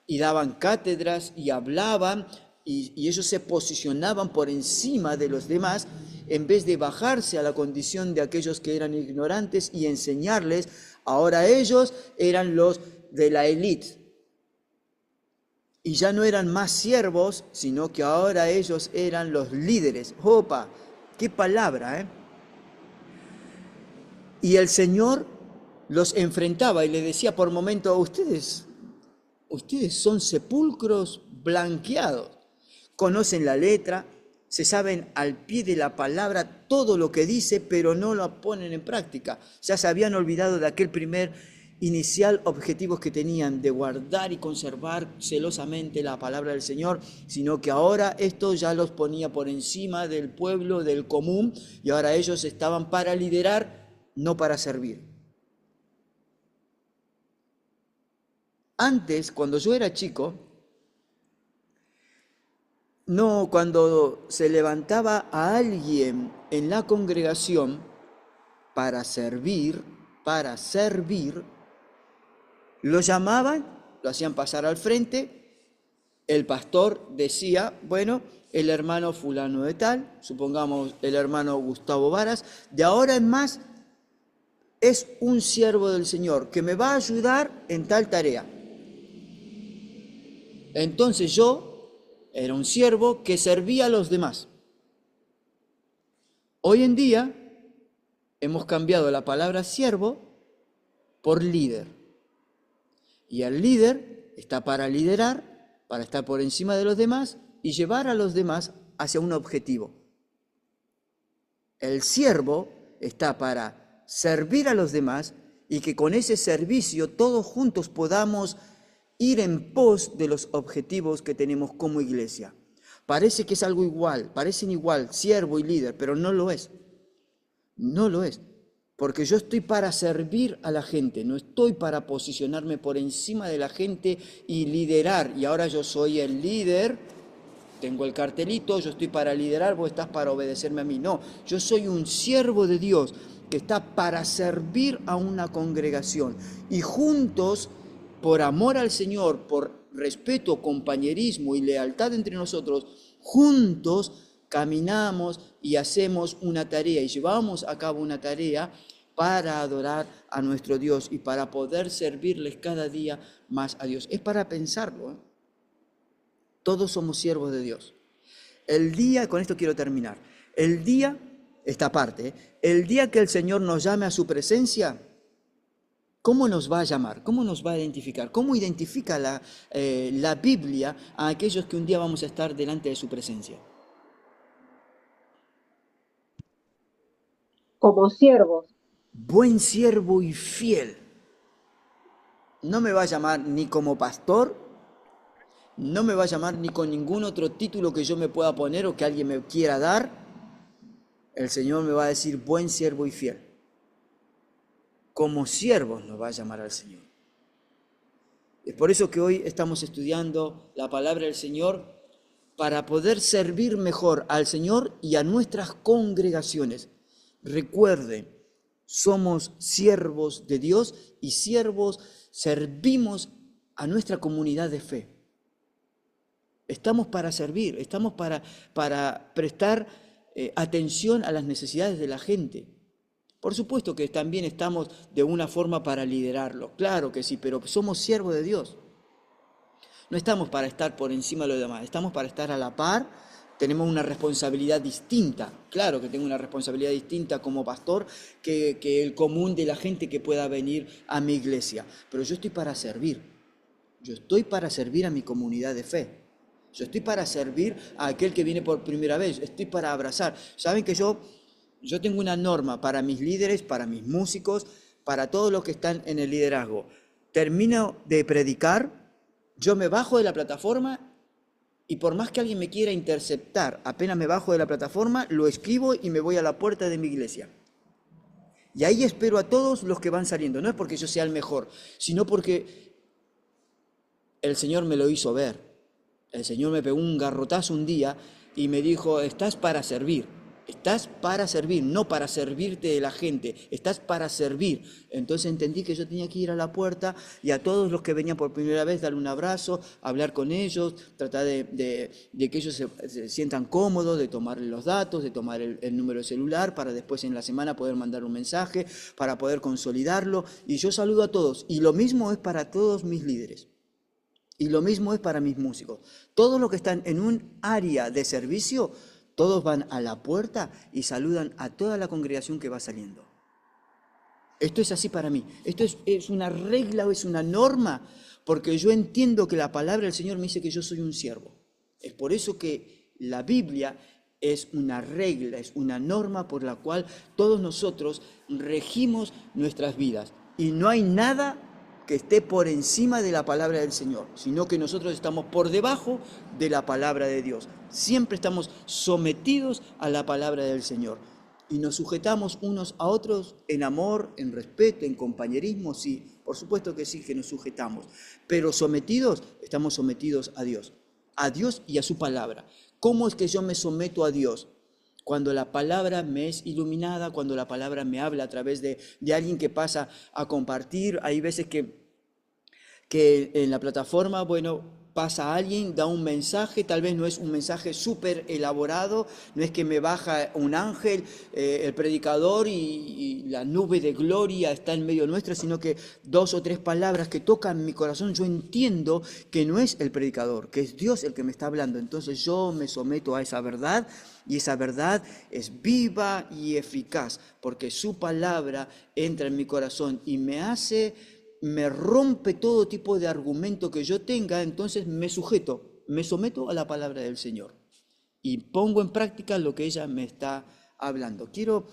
y daban cátedras y hablaban, y ellos se posicionaban por encima de los demás en vez de bajarse a la condición de aquellos que eran ignorantes y enseñarles. Ahora ellos eran los de la élite y ya no eran más siervos, sino que ahora ellos eran los líderes. ¡Opa! ¡Qué palabra! Y el Señor los enfrentaba y les decía por momento: ustedes son sepulcros blanqueados. Conocen la letra, se saben al pie de la palabra todo lo que dice, pero no lo ponen en práctica. Ya se habían olvidado de aquel primer inicial objetivo que tenían, de guardar y conservar celosamente la palabra del Señor, sino que ahora esto ya los ponía por encima del pueblo, del común, y ahora ellos estaban para liderar, no para servir. Antes, cuando yo era chico, no, cuando se levantaba a alguien en la congregación para servir, lo llamaban, lo hacían pasar al frente, el pastor decía: bueno, el hermano fulano de tal, supongamos el hermano Gustavo Varas, de ahora en más es un siervo del Señor que me va a ayudar en tal tarea. Entonces yo era un siervo que servía a los demás. Hoy en día hemos cambiado la palabra siervo por líder. Y el líder está para liderar, para estar por encima de los demás y llevar a los demás hacia un objetivo. El siervo está para servir a los demás y que con ese servicio todos juntos podamos ir en pos de los objetivos que tenemos como iglesia. Parece que es algo igual, parecen igual, siervo y líder, pero no lo es. No lo es. Porque yo estoy para servir a la gente, no estoy para posicionarme por encima de la gente y liderar. Y ahora yo soy el líder, tengo el cartelito, yo estoy para liderar, vos estás para obedecerme a mí. No, yo soy un siervo de Dios que está para servir a una congregación. Y juntos, por amor al Señor, por respeto, compañerismo y lealtad entre nosotros, juntos caminamos y hacemos una tarea y llevamos a cabo una tarea para adorar a nuestro Dios y para poder servirles cada día más a Dios. Es para pensarlo, ¿eh? Todos somos siervos de Dios. El día, con esto quiero terminar, el día, esta parte, el día que el Señor nos llame a su presencia, ¿cómo nos va a llamar? ¿Cómo nos va a identificar? ¿Cómo identifica la Biblia a aquellos que un día vamos a estar delante de su presencia? Como siervos. Buen siervo y fiel. No me va a llamar ni como pastor, no me va a llamar ni con ningún otro título que yo me pueda poner o que alguien me quiera dar. El Señor me va a decir buen siervo y fiel. Como siervos nos va a llamar al Señor. Es por eso que hoy estamos estudiando la palabra del Señor para poder servir mejor al Señor y a nuestras congregaciones. Recuerden, somos siervos de Dios y servimos a nuestra comunidad de fe. Estamos para servir, estamos para prestar atención a las necesidades de la gente. Por supuesto que también estamos de una forma para liderarlo, claro que sí, pero somos siervos de Dios. No estamos para estar por encima de los demás, estamos para estar a la par. Tenemos una responsabilidad distinta, claro que tengo una responsabilidad distinta como pastor que el común de la gente que pueda venir a mi iglesia, pero yo estoy para servir, yo estoy para servir a mi comunidad de fe, yo estoy para servir a aquel que viene por primera vez, estoy para abrazar. Saben que yo tengo una norma para mis líderes, para mis músicos, para todos los que están en el liderazgo. termino de predicar, yo me bajo de la plataforma y por más que alguien me quiera interceptar, apenas me bajo de la plataforma, lo escribo y me voy a la puerta de mi iglesia. Y ahí espero a todos los que van saliendo. No es porque yo sea el mejor, sino porque el Señor me lo hizo ver. El Señor me pegó un garrotazo un día y me dijo, estás para servir. Estás para servir, no para servirte de la gente, estás para servir. Entonces entendí que yo tenía que ir a la puerta y a todos los que venían por primera vez darle un abrazo, hablar con ellos, tratar de que ellos se sientan cómodos, de tomarle los datos, de tomar el número de celular para después en la semana poder mandar un mensaje, para poder consolidarlo. Y yo saludo a todos. Y lo mismo es para todos mis líderes. Y lo mismo es para mis músicos. Todos los que están en un área de servicio, todos van a la puerta y saludan a toda la congregación que va saliendo. Esto es así para mí. Esto es una regla o es una norma, porque yo entiendo que la palabra del Señor me dice que yo soy un siervo. Es por eso que la Biblia es una regla, es una norma por la cual todos nosotros regimos nuestras vidas. Y no hay nada que esté por encima de la palabra del Señor, sino que nosotros estamos por debajo de la palabra de Dios. Siempre estamos sometidos a la palabra del Señor y nos sujetamos unos a otros en amor, en respeto, en compañerismo, sí, por supuesto que sí, que nos sujetamos, pero sometidos, estamos sometidos a Dios y a su palabra. ¿Cómo es que yo me someto a Dios? Cuando la palabra me es iluminada, cuando la palabra me habla a través de alguien que pasa a compartir. Hay veces que en la plataforma, bueno, pasa alguien, da un mensaje, tal vez no es un mensaje súper elaborado, no es que me baja un ángel, el predicador y la nube de gloria está en medio nuestro, sino que 2 o 3 palabras que tocan mi corazón, yo entiendo que no es el predicador, que es Dios el que me está hablando. Entonces yo me someto a esa verdad y esa verdad es viva y eficaz, porque su palabra entra en mi corazón y me rompe todo tipo de argumento que yo tenga. Entonces me someto a la palabra del Señor y pongo en práctica lo que ella me está hablando. Quiero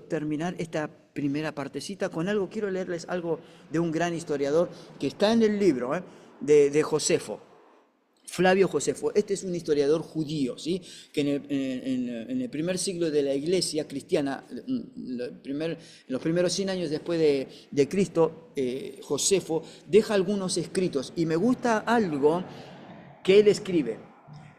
terminar esta primera partecita con algo, quiero leerles algo de un gran historiador que está en el libro de Josefo. Flavio Josefo, este es un historiador judío, ¿sí? Que en el primer siglo de la iglesia cristiana, en los primeros 100 años después de Cristo, Josefo deja algunos escritos y me gusta algo que él escribe.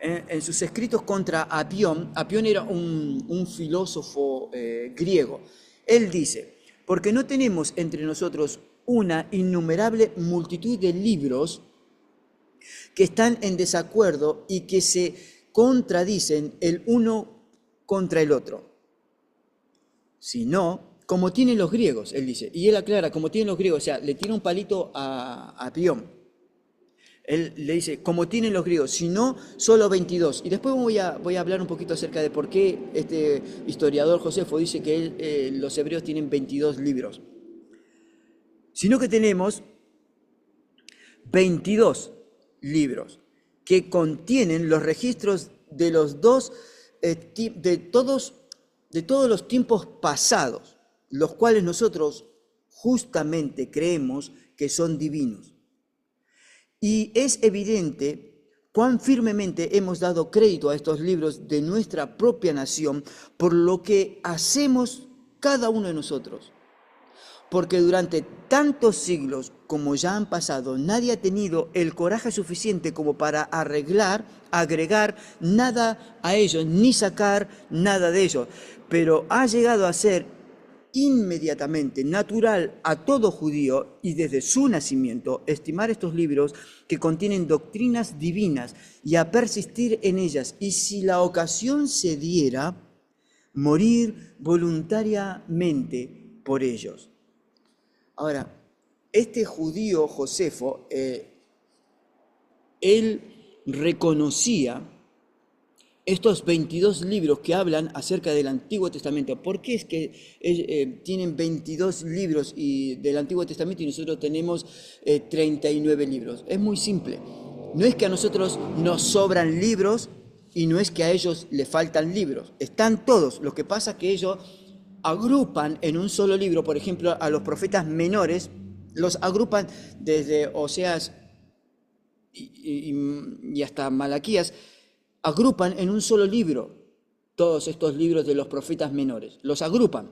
En sus escritos contra Apión era un filósofo griego. Él dice, porque no tenemos entre nosotros una innumerable multitud de libros que están en desacuerdo y que se contradicen el uno contra el otro, sino como tienen los griegos, él dice, y él aclara, como tienen los griegos, o sea, le tira un palito a Pión. Él le dice, como tienen los griegos, sino solo 22. Y después voy a hablar un poquito acerca de por qué este historiador Josefo dice que los hebreos tienen 22 libros. Sino que tenemos 22 libros que contienen los registros de de todos los tiempos pasados, los cuales nosotros justamente creemos que son divinos. Y es evidente cuán firmemente hemos dado crédito a estos libros de nuestra propia nación por lo que hacemos cada uno de nosotros. Porque durante tantos siglos como ya han pasado, nadie ha tenido el coraje suficiente como para agregar nada a ellos, ni sacar nada de ellos. Pero ha llegado a ser inmediatamente natural a todo judío y desde su nacimiento estimar estos libros que contienen doctrinas divinas y a persistir en ellas. Y si la ocasión se diera, morir voluntariamente por ellos. Ahora, este judío Josefo, él reconocía estos 22 libros que hablan acerca del Antiguo Testamento. ¿Por qué es que tienen 22 libros del Antiguo Testamento y nosotros tenemos 39 libros? Es muy simple. No es que a nosotros nos sobran libros y no es que a ellos les faltan libros. Están todos. Lo que pasa es que ellos agrupan en un solo libro, por ejemplo, a los profetas menores los agrupan desde Oseas y hasta Malaquías, agrupan en un solo libro todos estos libros de los profetas menores, los agrupan.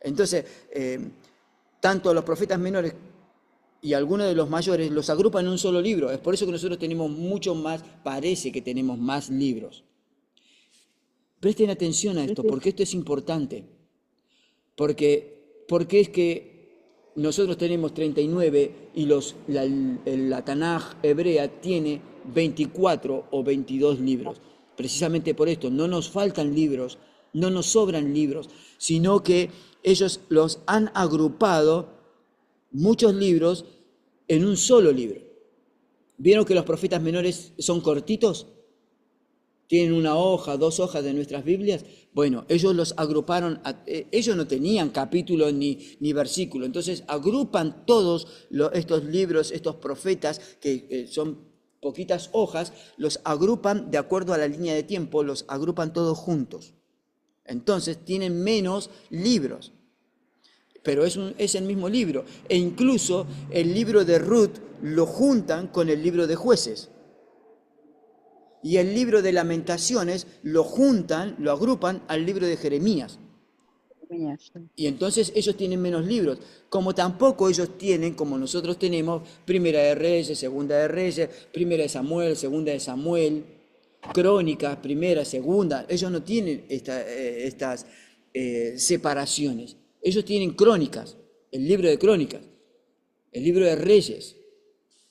Entonces, tanto los profetas menores y algunos de los mayores los agrupan en un solo libro. Es por eso que nosotros tenemos mucho más, parece que tenemos más libros. Presten atención a esto, porque esto es importante. Porque es que nosotros tenemos 39 y la Tanaj hebrea tiene 24 o 22 libros. Precisamente por esto, no nos faltan libros, no nos sobran libros, sino que ellos los han agrupado, muchos libros, en un solo libro. ¿Vieron que los profetas menores son cortitos? Tienen una hoja, 2 hojas de nuestras Biblias. Bueno, ellos los agruparon, ellos no tenían capítulo ni versículo, entonces agrupan todos estos libros, estos profetas, que son poquitas hojas, los agrupan de acuerdo a la línea de tiempo, los agrupan todos juntos. Entonces tienen menos libros, pero es el mismo libro. E incluso el libro de Ruth lo juntan con el libro de Jueces. Y el libro de Lamentaciones lo juntan, lo agrupan al libro de Jeremías. Y entonces ellos tienen menos libros. Como tampoco ellos tienen, como nosotros tenemos, Primera de Reyes, Segunda de Reyes, Primera de Samuel, Segunda de Samuel, Crónicas, Primera, Segunda. Ellos no tienen estas separaciones. Ellos tienen Crónicas, el libro de Crónicas, el libro de Reyes,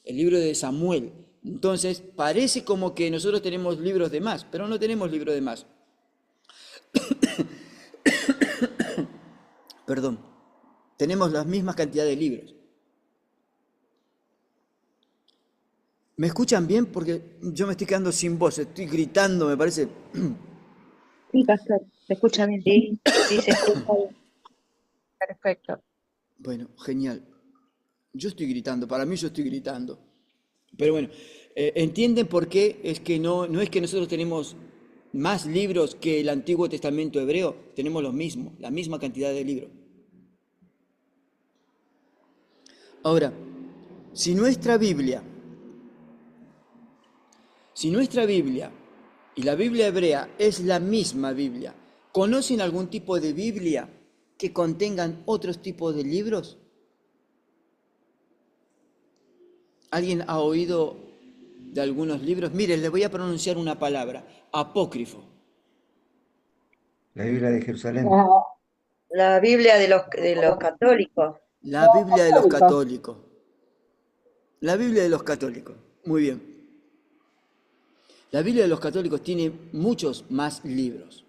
el libro de Samuel. Entonces, parece como que nosotros tenemos libros de más, pero no tenemos libros de más. Perdón, tenemos la misma cantidad de libros. ¿Me escuchan bien? Porque yo me estoy quedando sin voz, estoy gritando, me parece. Sí, pastor, se escucha bien. Sí, sí, se escucha bien. Perfecto. Bueno, genial. Yo estoy gritando, para mí yo estoy gritando. Pero bueno, ¿entienden por qué es que no es que nosotros tenemos más libros que el Antiguo Testamento hebreo? Tenemos los mismos, la misma cantidad de libros. Ahora, si nuestra Biblia y la Biblia hebrea es la misma Biblia, ¿conocen algún tipo de Biblia que contengan otros tipos de libros? ¿Alguien ha oído de algunos libros? Miren, les voy a pronunciar una palabra, apócrifo. La Biblia de Jerusalén. La Biblia de los católicos. La Biblia de los católicos. La Biblia de los católicos. Muy bien. La Biblia de los católicos tiene muchos más libros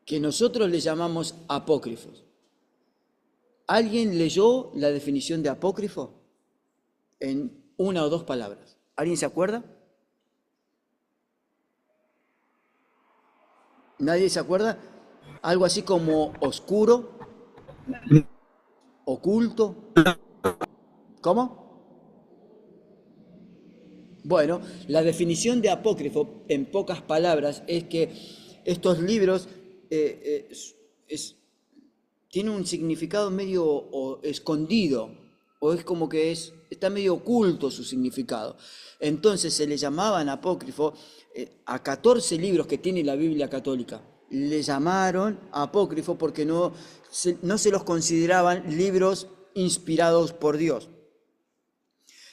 que nosotros le llamamos apócrifos. ¿Alguien leyó la definición de apócrifo? En 1 o 2 palabras. ¿Alguien se acuerda? ¿Nadie se acuerda? Algo así como oscuro, oculto. ¿Cómo? Bueno, la definición de apócrifo, en pocas palabras, es que estos libros tienen un significado medio escondido, o es como que está medio oculto su significado. Entonces se le llamaban apócrifo a 14 libros que tiene la Biblia católica. Le llamaron apócrifo porque no se los consideraban libros inspirados por Dios.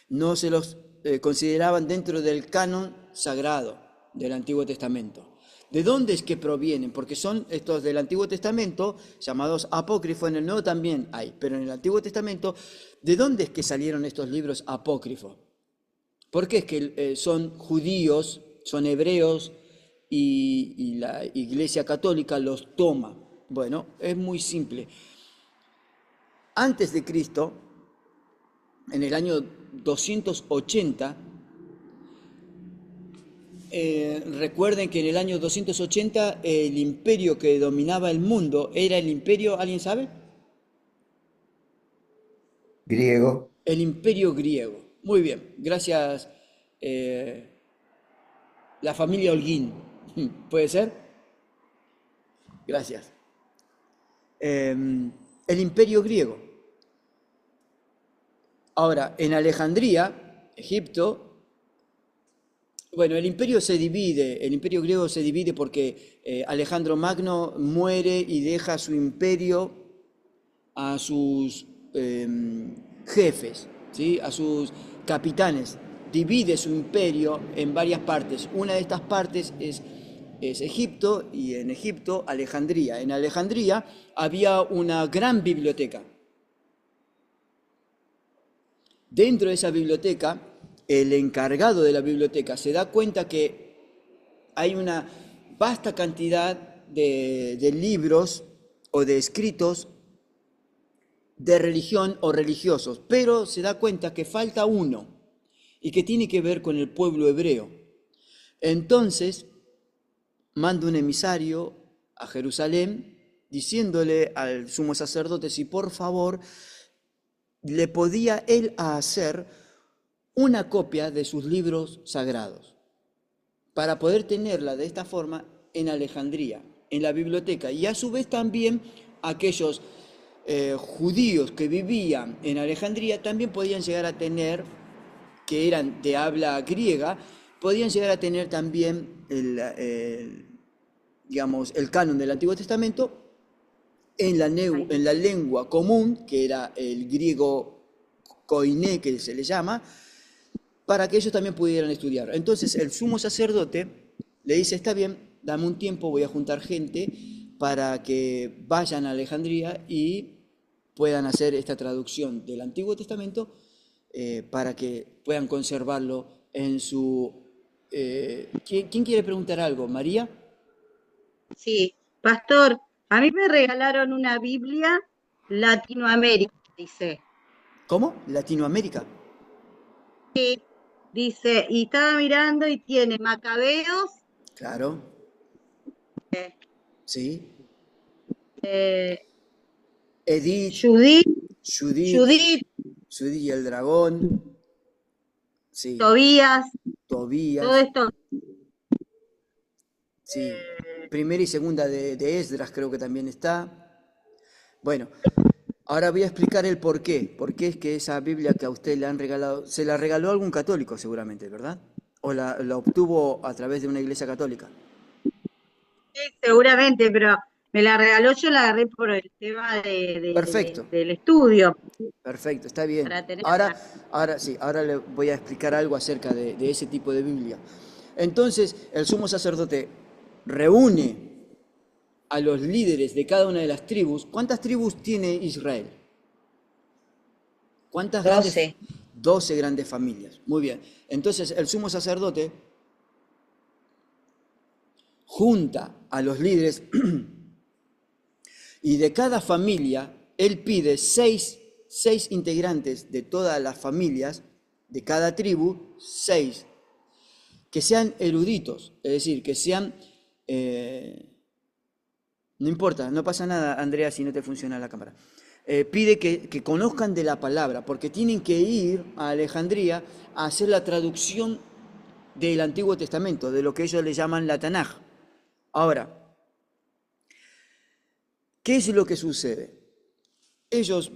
No se los consideraban dentro del canon sagrado del Antiguo Testamento. ¿De dónde es que provienen? Porque son estos del Antiguo Testamento, llamados apócrifos, en el Nuevo también hay, pero en el Antiguo Testamento, ¿de dónde es que salieron estos libros apócrifos? Porque es que son judíos, son hebreos, y la Iglesia Católica los toma. Bueno, es muy simple. Antes de Cristo, en el año 280, recuerden que en el año 280 el imperio que dominaba el mundo era el imperio, ¿alguien sabe? Griego. El imperio griego. Muy bien, gracias. La familia Holguín, ¿puede ser? Gracias. El imperio griego. Ahora, en Alejandría, Egipto, bueno, el imperio griego se divide porque Alejandro Magno muere y deja su imperio a sus jefes, ¿sí? A sus capitanes. Divide su imperio en varias partes. Una de estas partes es Egipto, y en Egipto Alejandría. En Alejandría había una gran biblioteca. Dentro de esa biblioteca, el encargado de la biblioteca se da cuenta que hay una vasta cantidad de libros o de escritos de religión o religiosos, pero se da cuenta que falta uno y que tiene que ver con el pueblo hebreo. Entonces, manda un emisario a Jerusalén diciéndole al sumo sacerdote si por favor le podía él hacer una copia de sus libros sagrados para poder tenerla de esta forma en Alejandría, en la biblioteca, y a su vez también aquellos judíos que vivían en Alejandría también podían llegar a tener, que eran de habla griega, podían llegar a tener también digamos, el canon del Antiguo Testamento en la lengua común, que era el griego koiné, que se le llama, para que ellos también pudieran estudiar. Entonces el sumo sacerdote le dice, está bien, dame un tiempo, voy a juntar gente para que vayan a Alejandría y puedan hacer esta traducción del Antiguo Testamento para que puedan conservarlo en su... ¿quién quiere preguntar algo? ¿María? Sí, pastor, a mí me regalaron una Biblia Latinoamérica, dice. ¿Cómo? ¿Latinoamérica? Dice, y estaba mirando y tiene Macabeos, Claro. Sí. Edith, Judith, Judith, Judith, Judith y el dragón. Sí. Tobías, todo Tobías. esto. Sí. Primera y segunda de Esdras creo que también está. Bueno, ahora voy a explicar el por qué. ¿Por qué es que esa Biblia que a usted le han regalado, se la regaló algún católico seguramente, ¿verdad? ¿O la obtuvo a través de una iglesia católica? Sí, seguramente, pero me la regaló, yo la agarré por el tema Perfecto. del estudio. Perfecto, está bien. Para tenerla. Ahora le voy a explicar algo acerca de ese tipo de Biblia. Entonces, el sumo sacerdote reúne a los líderes de cada una de las tribus. ¿Cuántas tribus tiene Israel? ¿Cuántas 12. 12 grandes familias. Muy bien. Entonces, el sumo sacerdote junta a los líderes y de cada familia él pide seis integrantes de todas las familias, de cada tribu, 6, que sean eruditos, es decir, que sean, no importa, no pasa nada, Andrea, si no te funciona la cámara. Pide que conozcan de la palabra, porque tienen que ir a Alejandría a hacer la traducción del Antiguo Testamento, de lo que ellos le llaman la Tanaj. Ahora, ¿qué es lo que sucede? Ellos,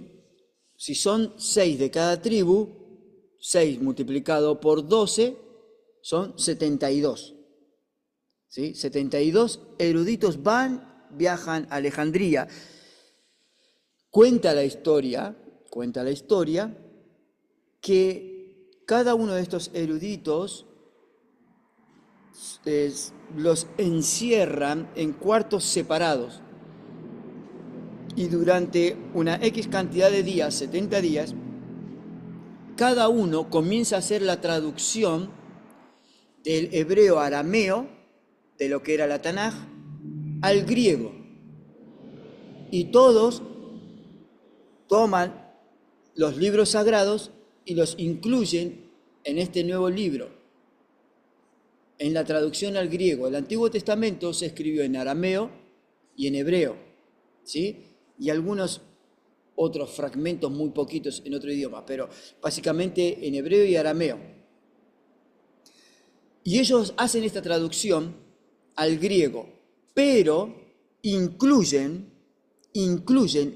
si son 6 de cada tribu, 6 multiplicado por 12, son 72. ¿Sí? 72 eruditos viajan a Alejandría. Cuenta la historia que cada uno de estos eruditos los encierran en cuartos separados. Y durante una X cantidad de días, 70 días, cada uno comienza a hacer la traducción del hebreo arameo, de lo que era la Tanaj, al griego. Y todos toman los libros sagrados y los incluyen en este nuevo libro, en la traducción al griego. El Antiguo Testamento se escribió en arameo y en hebreo, ¿sí? Y algunos otros fragmentos muy poquitos en otro idioma, pero básicamente en hebreo y arameo. Y ellos hacen esta traducción al griego, pero incluyen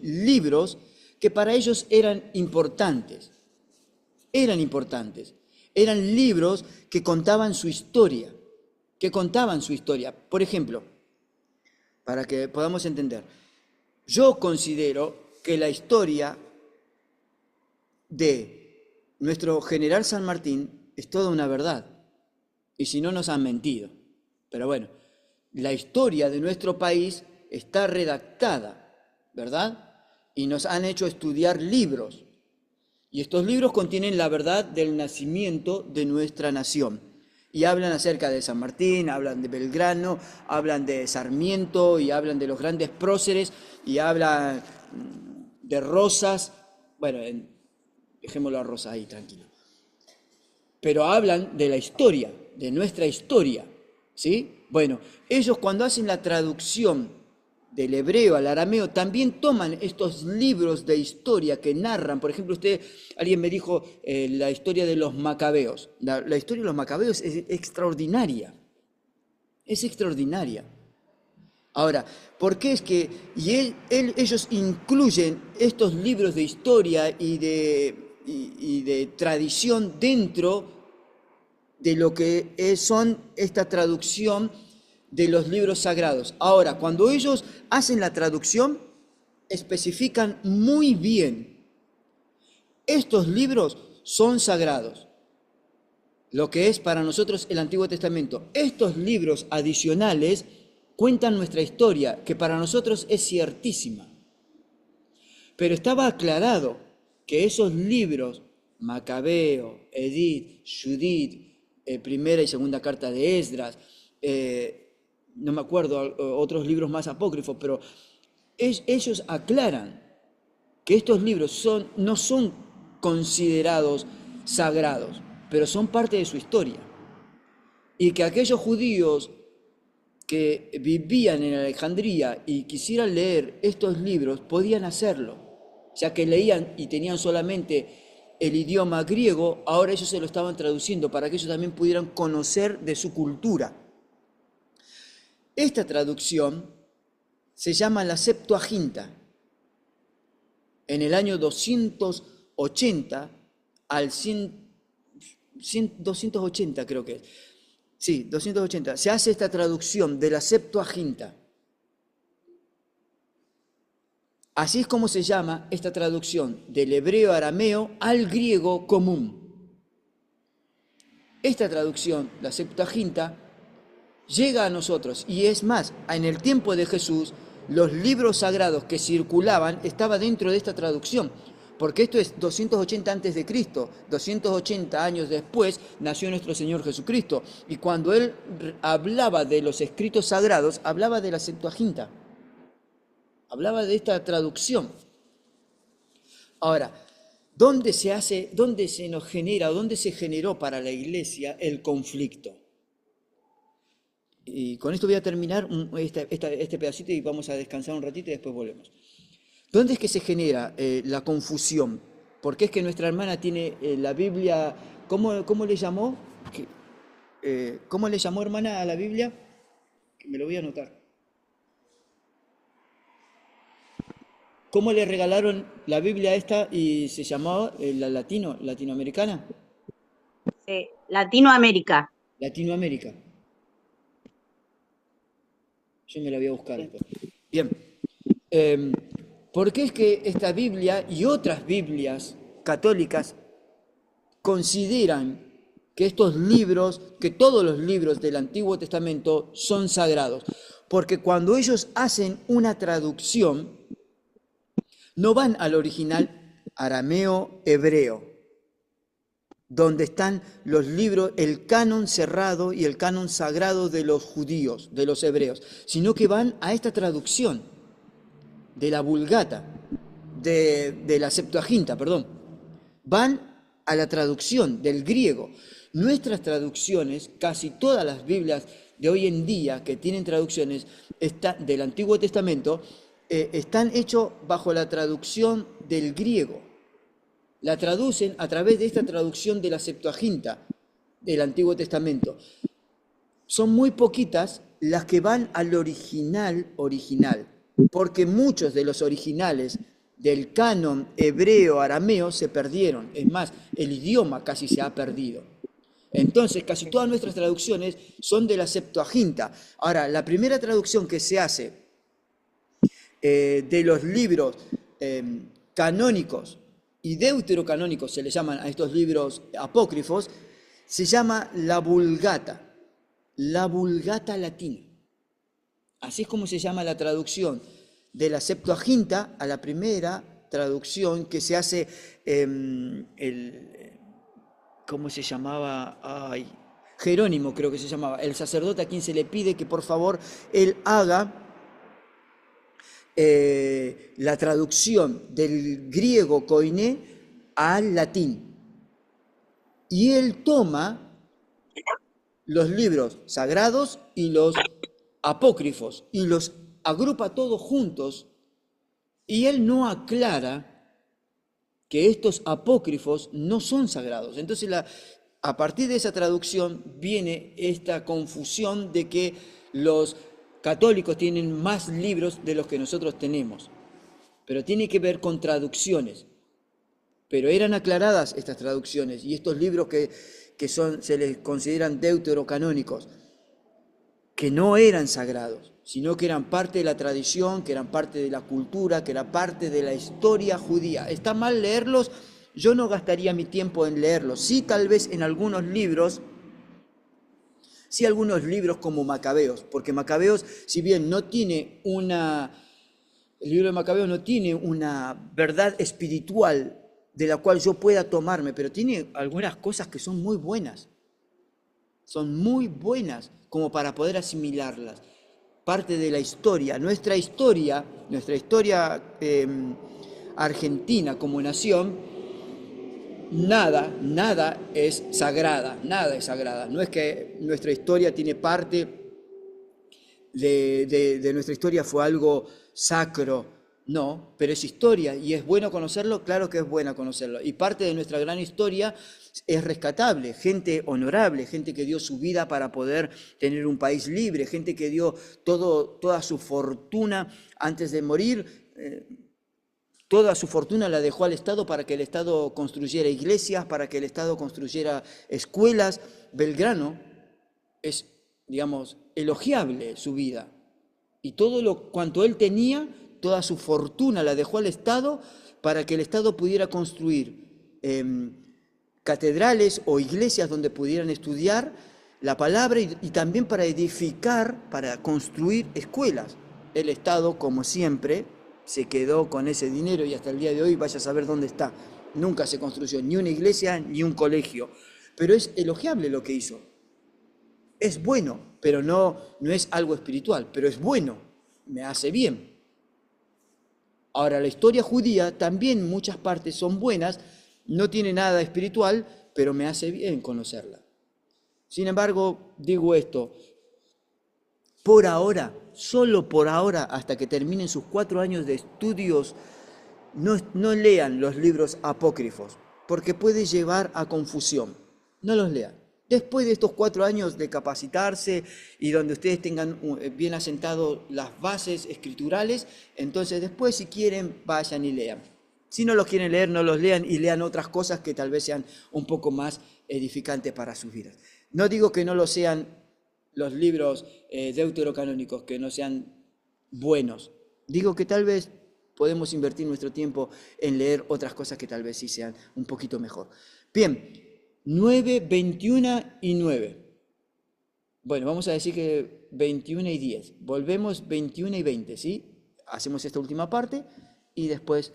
libros que para ellos eran importantes. eran importantes. Eran libros que contaban su historia, Por ejemplo, para que podamos entender, yo considero que la historia de nuestro general San Martín es toda una verdad, y si no nos han mentido. Pero bueno, la historia de nuestro país está redactada, ¿verdad? Y nos han hecho estudiar libros. Y estos libros contienen la verdad del nacimiento de nuestra nación. Y hablan acerca de San Martín, hablan de Belgrano, hablan de Sarmiento, y hablan de los grandes próceres, y hablan de Rosas. Bueno, dejémoslo a Rosas ahí, tranquilo. Pero hablan de la historia, de nuestra historia, ¿sí? Bueno, ellos cuando hacen la traducción del hebreo al arameo, también toman estos libros de historia que narran. Por ejemplo, alguien me dijo la historia de los macabeos. La historia de los macabeos es extraordinaria. Es extraordinaria. Ahora, ¿por qué es que ellos incluyen estos libros de historia y de tradición dentro de lo que son esta traducción de los libros sagrados? Ahora, cuando ellos hacen la traducción, especifican muy bien, estos libros son sagrados, lo que es para nosotros el Antiguo Testamento. Estos libros adicionales cuentan nuestra historia, que para nosotros es ciertísima. Pero estaba aclarado que esos libros, Macabeo, Edith, Judith, primera y segunda carta de Esdras, no me acuerdo, otros libros más apócrifos, pero ellos aclaran que estos libros no son considerados sagrados, pero son parte de su historia. Y que aquellos judíos que vivían en Alejandría y quisieran leer estos libros podían hacerlo, ya que leían y tenían solamente el idioma griego, ahora ellos se lo estaban traduciendo para que ellos también pudieran conocer de su cultura. Esta traducción se llama la Septuaginta. En el año 280 al 280 creo que es. Sí, 280. Se hace esta traducción de la Septuaginta. Así es como se llama esta traducción del hebreo arameo al griego común. Esta traducción, la Septuaginta, llega a nosotros, y es más, en el tiempo de Jesús, los libros sagrados que circulaban estaban dentro de esta traducción, porque esto es 280 antes de Cristo, 280 años después nació nuestro Señor Jesucristo, y cuando él hablaba de los escritos sagrados, hablaba de la Septuaginta, hablaba de esta traducción. Ahora, ¿dónde se nos genera, o dónde se generó para la Iglesia el conflicto? Y con esto voy a terminar este pedacito y vamos a descansar un ratito y después volvemos. ¿Dónde es que se genera la confusión? Porque es que nuestra hermana tiene la Biblia, ¿cómo le llamó? ¿Cómo le llamó, hermana, a la Biblia? Me lo voy a anotar. ¿Cómo le regalaron la Biblia esta y se llamaba la latinoamericana? Sí, Latinoamérica. Latinoamérica. Yo me la voy a buscar después. Bien. ¿Por qué es que esta Biblia y otras Biblias católicas consideran que estos libros, que todos los libros del Antiguo Testamento son sagrados? Porque cuando ellos hacen una traducción, no van al original arameo-hebreo, donde están los libros, el canon cerrado y el canon sagrado de los judíos, de los hebreos, sino que van a esta traducción de la Vulgata, de la Septuaginta, perdón. Van a la traducción del griego. Nuestras traducciones, casi todas las Biblias de hoy en día que tienen traducciones del Antiguo Testamento, están hechos bajo la traducción del griego. La traducen a través de esta traducción de la Septuaginta del Antiguo Testamento. Son muy poquitas las que van al original, porque muchos de los originales del canon hebreo, arameo, se perdieron. Es más, el idioma casi se ha perdido. Entonces, casi todas nuestras traducciones son de la Septuaginta. Ahora, la primera traducción que se hace de los libros canónicos y deuterocanónicos, se le llaman a estos libros apócrifos, se llama la Vulgata latina. Así es como se llama la traducción de la Septuaginta a la primera traducción que se hace, ¿cómo se llamaba? Ay, Jerónimo creo que se llamaba, el sacerdote a quien se le pide que por favor él haga la traducción del griego koiné al latín. Y él toma los libros sagrados y los apócrifos y los agrupa todos juntos, y él no aclara que estos apócrifos no son sagrados. Entonces, a partir de esa traducción viene esta confusión de que los católicos tienen más libros de los que nosotros tenemos, pero tiene que ver con traducciones. Pero eran aclaradas estas traducciones y estos libros que se les consideran deuterocanónicos, que no eran sagrados, sino que eran parte de la tradición, que eran parte de la cultura, que era parte de la historia judía. ¿Está mal leerlos? Yo no gastaría mi tiempo en leerlos. Sí, tal vez en algunos libros como Macabeos, porque Macabeos, si bien no tiene el libro de Macabeos no tiene una verdad espiritual de la cual yo pueda tomarme, pero tiene algunas cosas que son muy buenas como para poder asimilarlas. Parte de la historia, nuestra historia argentina como nación, nada es sagrada. No es que nuestra historia tiene parte de nuestra historia fue algo sacro, no, pero es historia y es bueno conocerlo, claro que es bueno conocerlo. Y parte de nuestra gran historia es rescatable, gente honorable, gente que dio su vida para poder tener un país libre, gente que dio toda su fortuna antes de morir. Toda su fortuna la dejó al Estado para que el Estado construyera iglesias, para que el Estado construyera escuelas. Belgrano es, digamos, elogiable su vida. Y cuanto él tenía, toda su fortuna la dejó al Estado para que el Estado pudiera construir catedrales o iglesias donde pudieran estudiar la palabra y también para edificar, para construir escuelas. El Estado, como siempre, se quedó con ese dinero y hasta el día de hoy vaya a saber dónde está. Nunca se construyó ni una iglesia ni un colegio. Pero es elogiable lo que hizo. Es bueno, pero no es algo espiritual, pero es bueno, me hace bien. Ahora, la historia judía también muchas partes son buenas, no tiene nada espiritual, pero me hace bien conocerla. Sin embargo, digo esto, por ahora, solo por ahora, hasta que terminen sus 4 años de estudios, no lean los libros apócrifos, porque puede llevar a confusión. No los lean. Después de estos 4 años de capacitarse y donde ustedes tengan bien asentado las bases escriturales, entonces después si quieren vayan y lean. Si no los quieren leer, no los lean y lean otras cosas que tal vez sean un poco más edificantes para sus vidas. No digo que no lo sean los libros deuterocanónicos, que no sean buenos. Digo que tal vez podemos invertir nuestro tiempo en leer otras cosas que tal vez sí sean un poquito mejor. Bien, 9, 21 y 9. Bueno, vamos a decir que 21 y 10. Volvemos 21 y 20, ¿sí? Hacemos esta última parte y después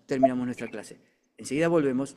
terminamos nuestra clase. Enseguida volvemos.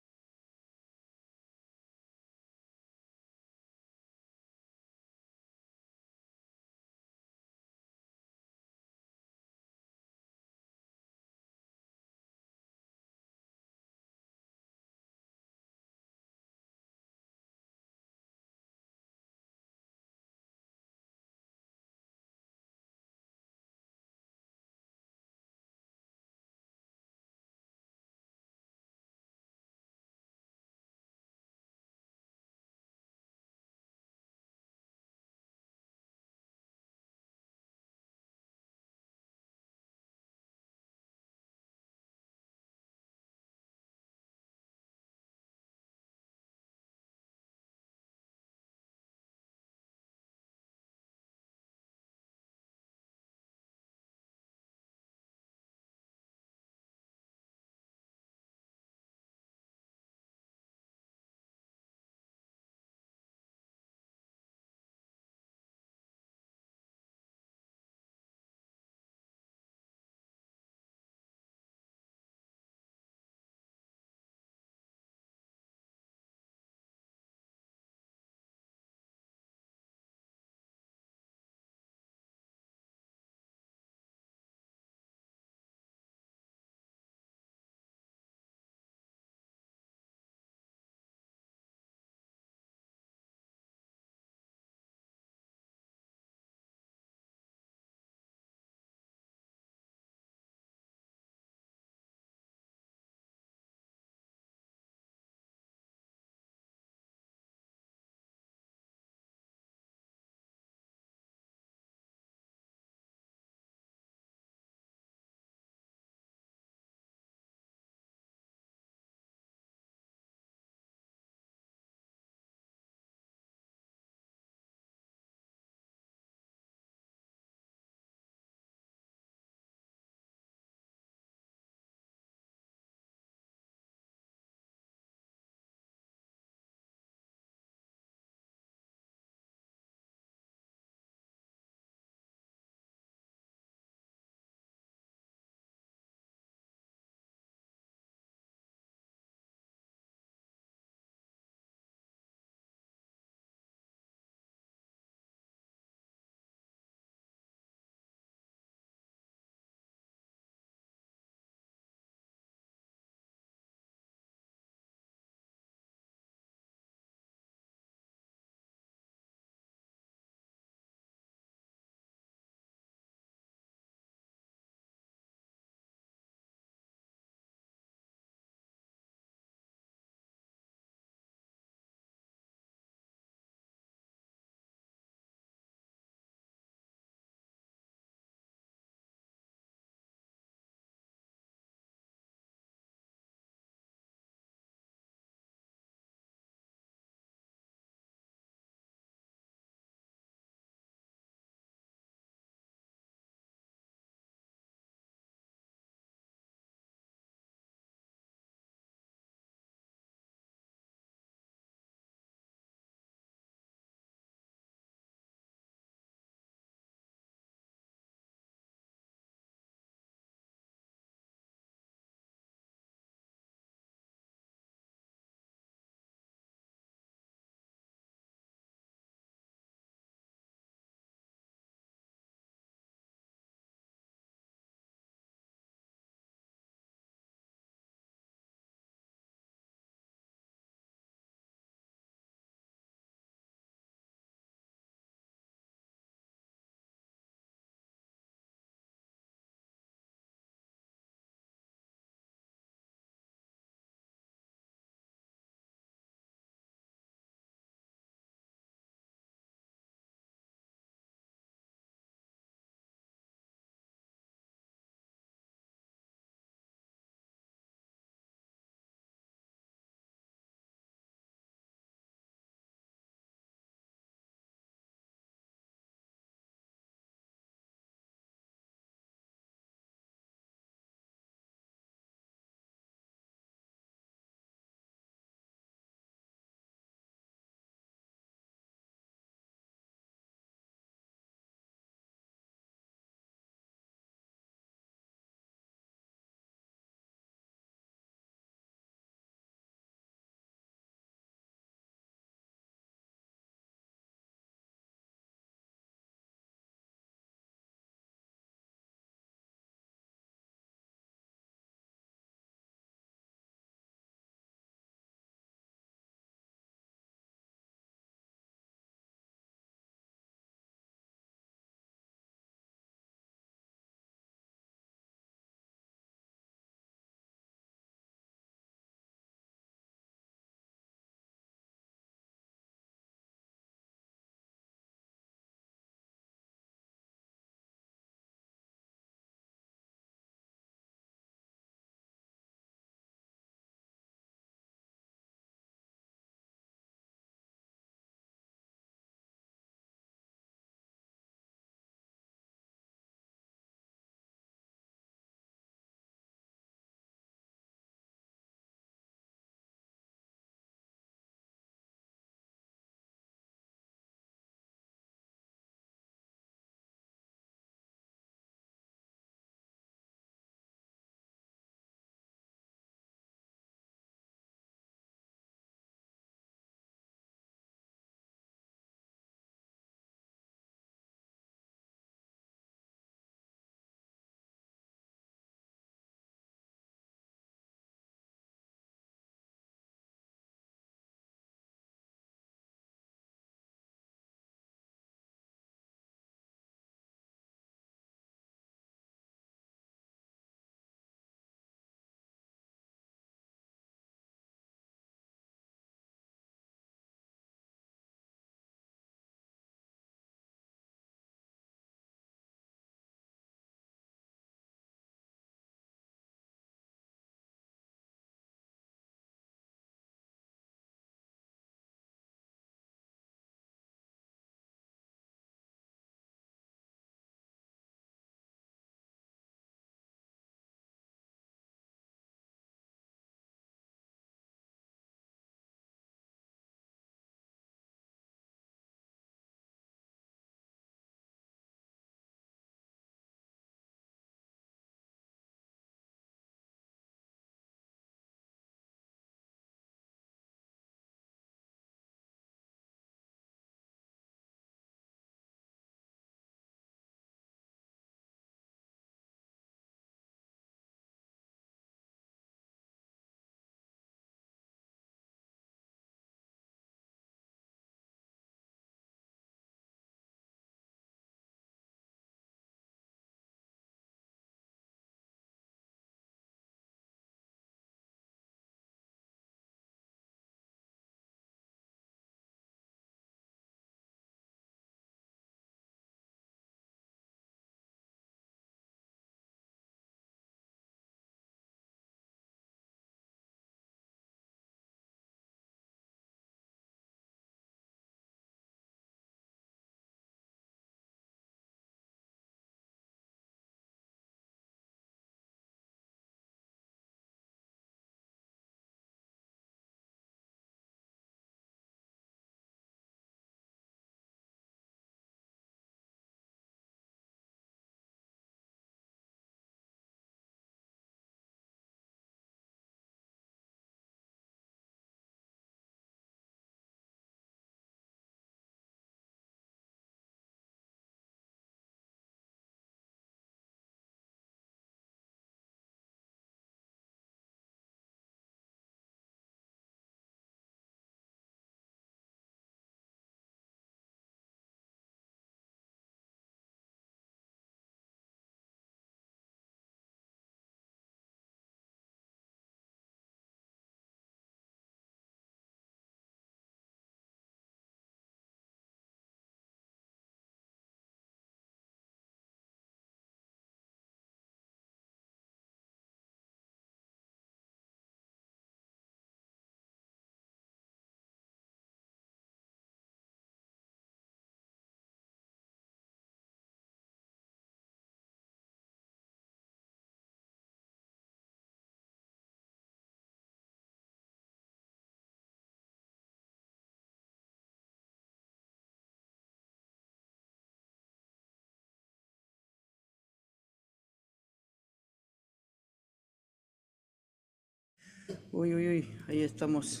Uy, uy, uy, ahí estamos.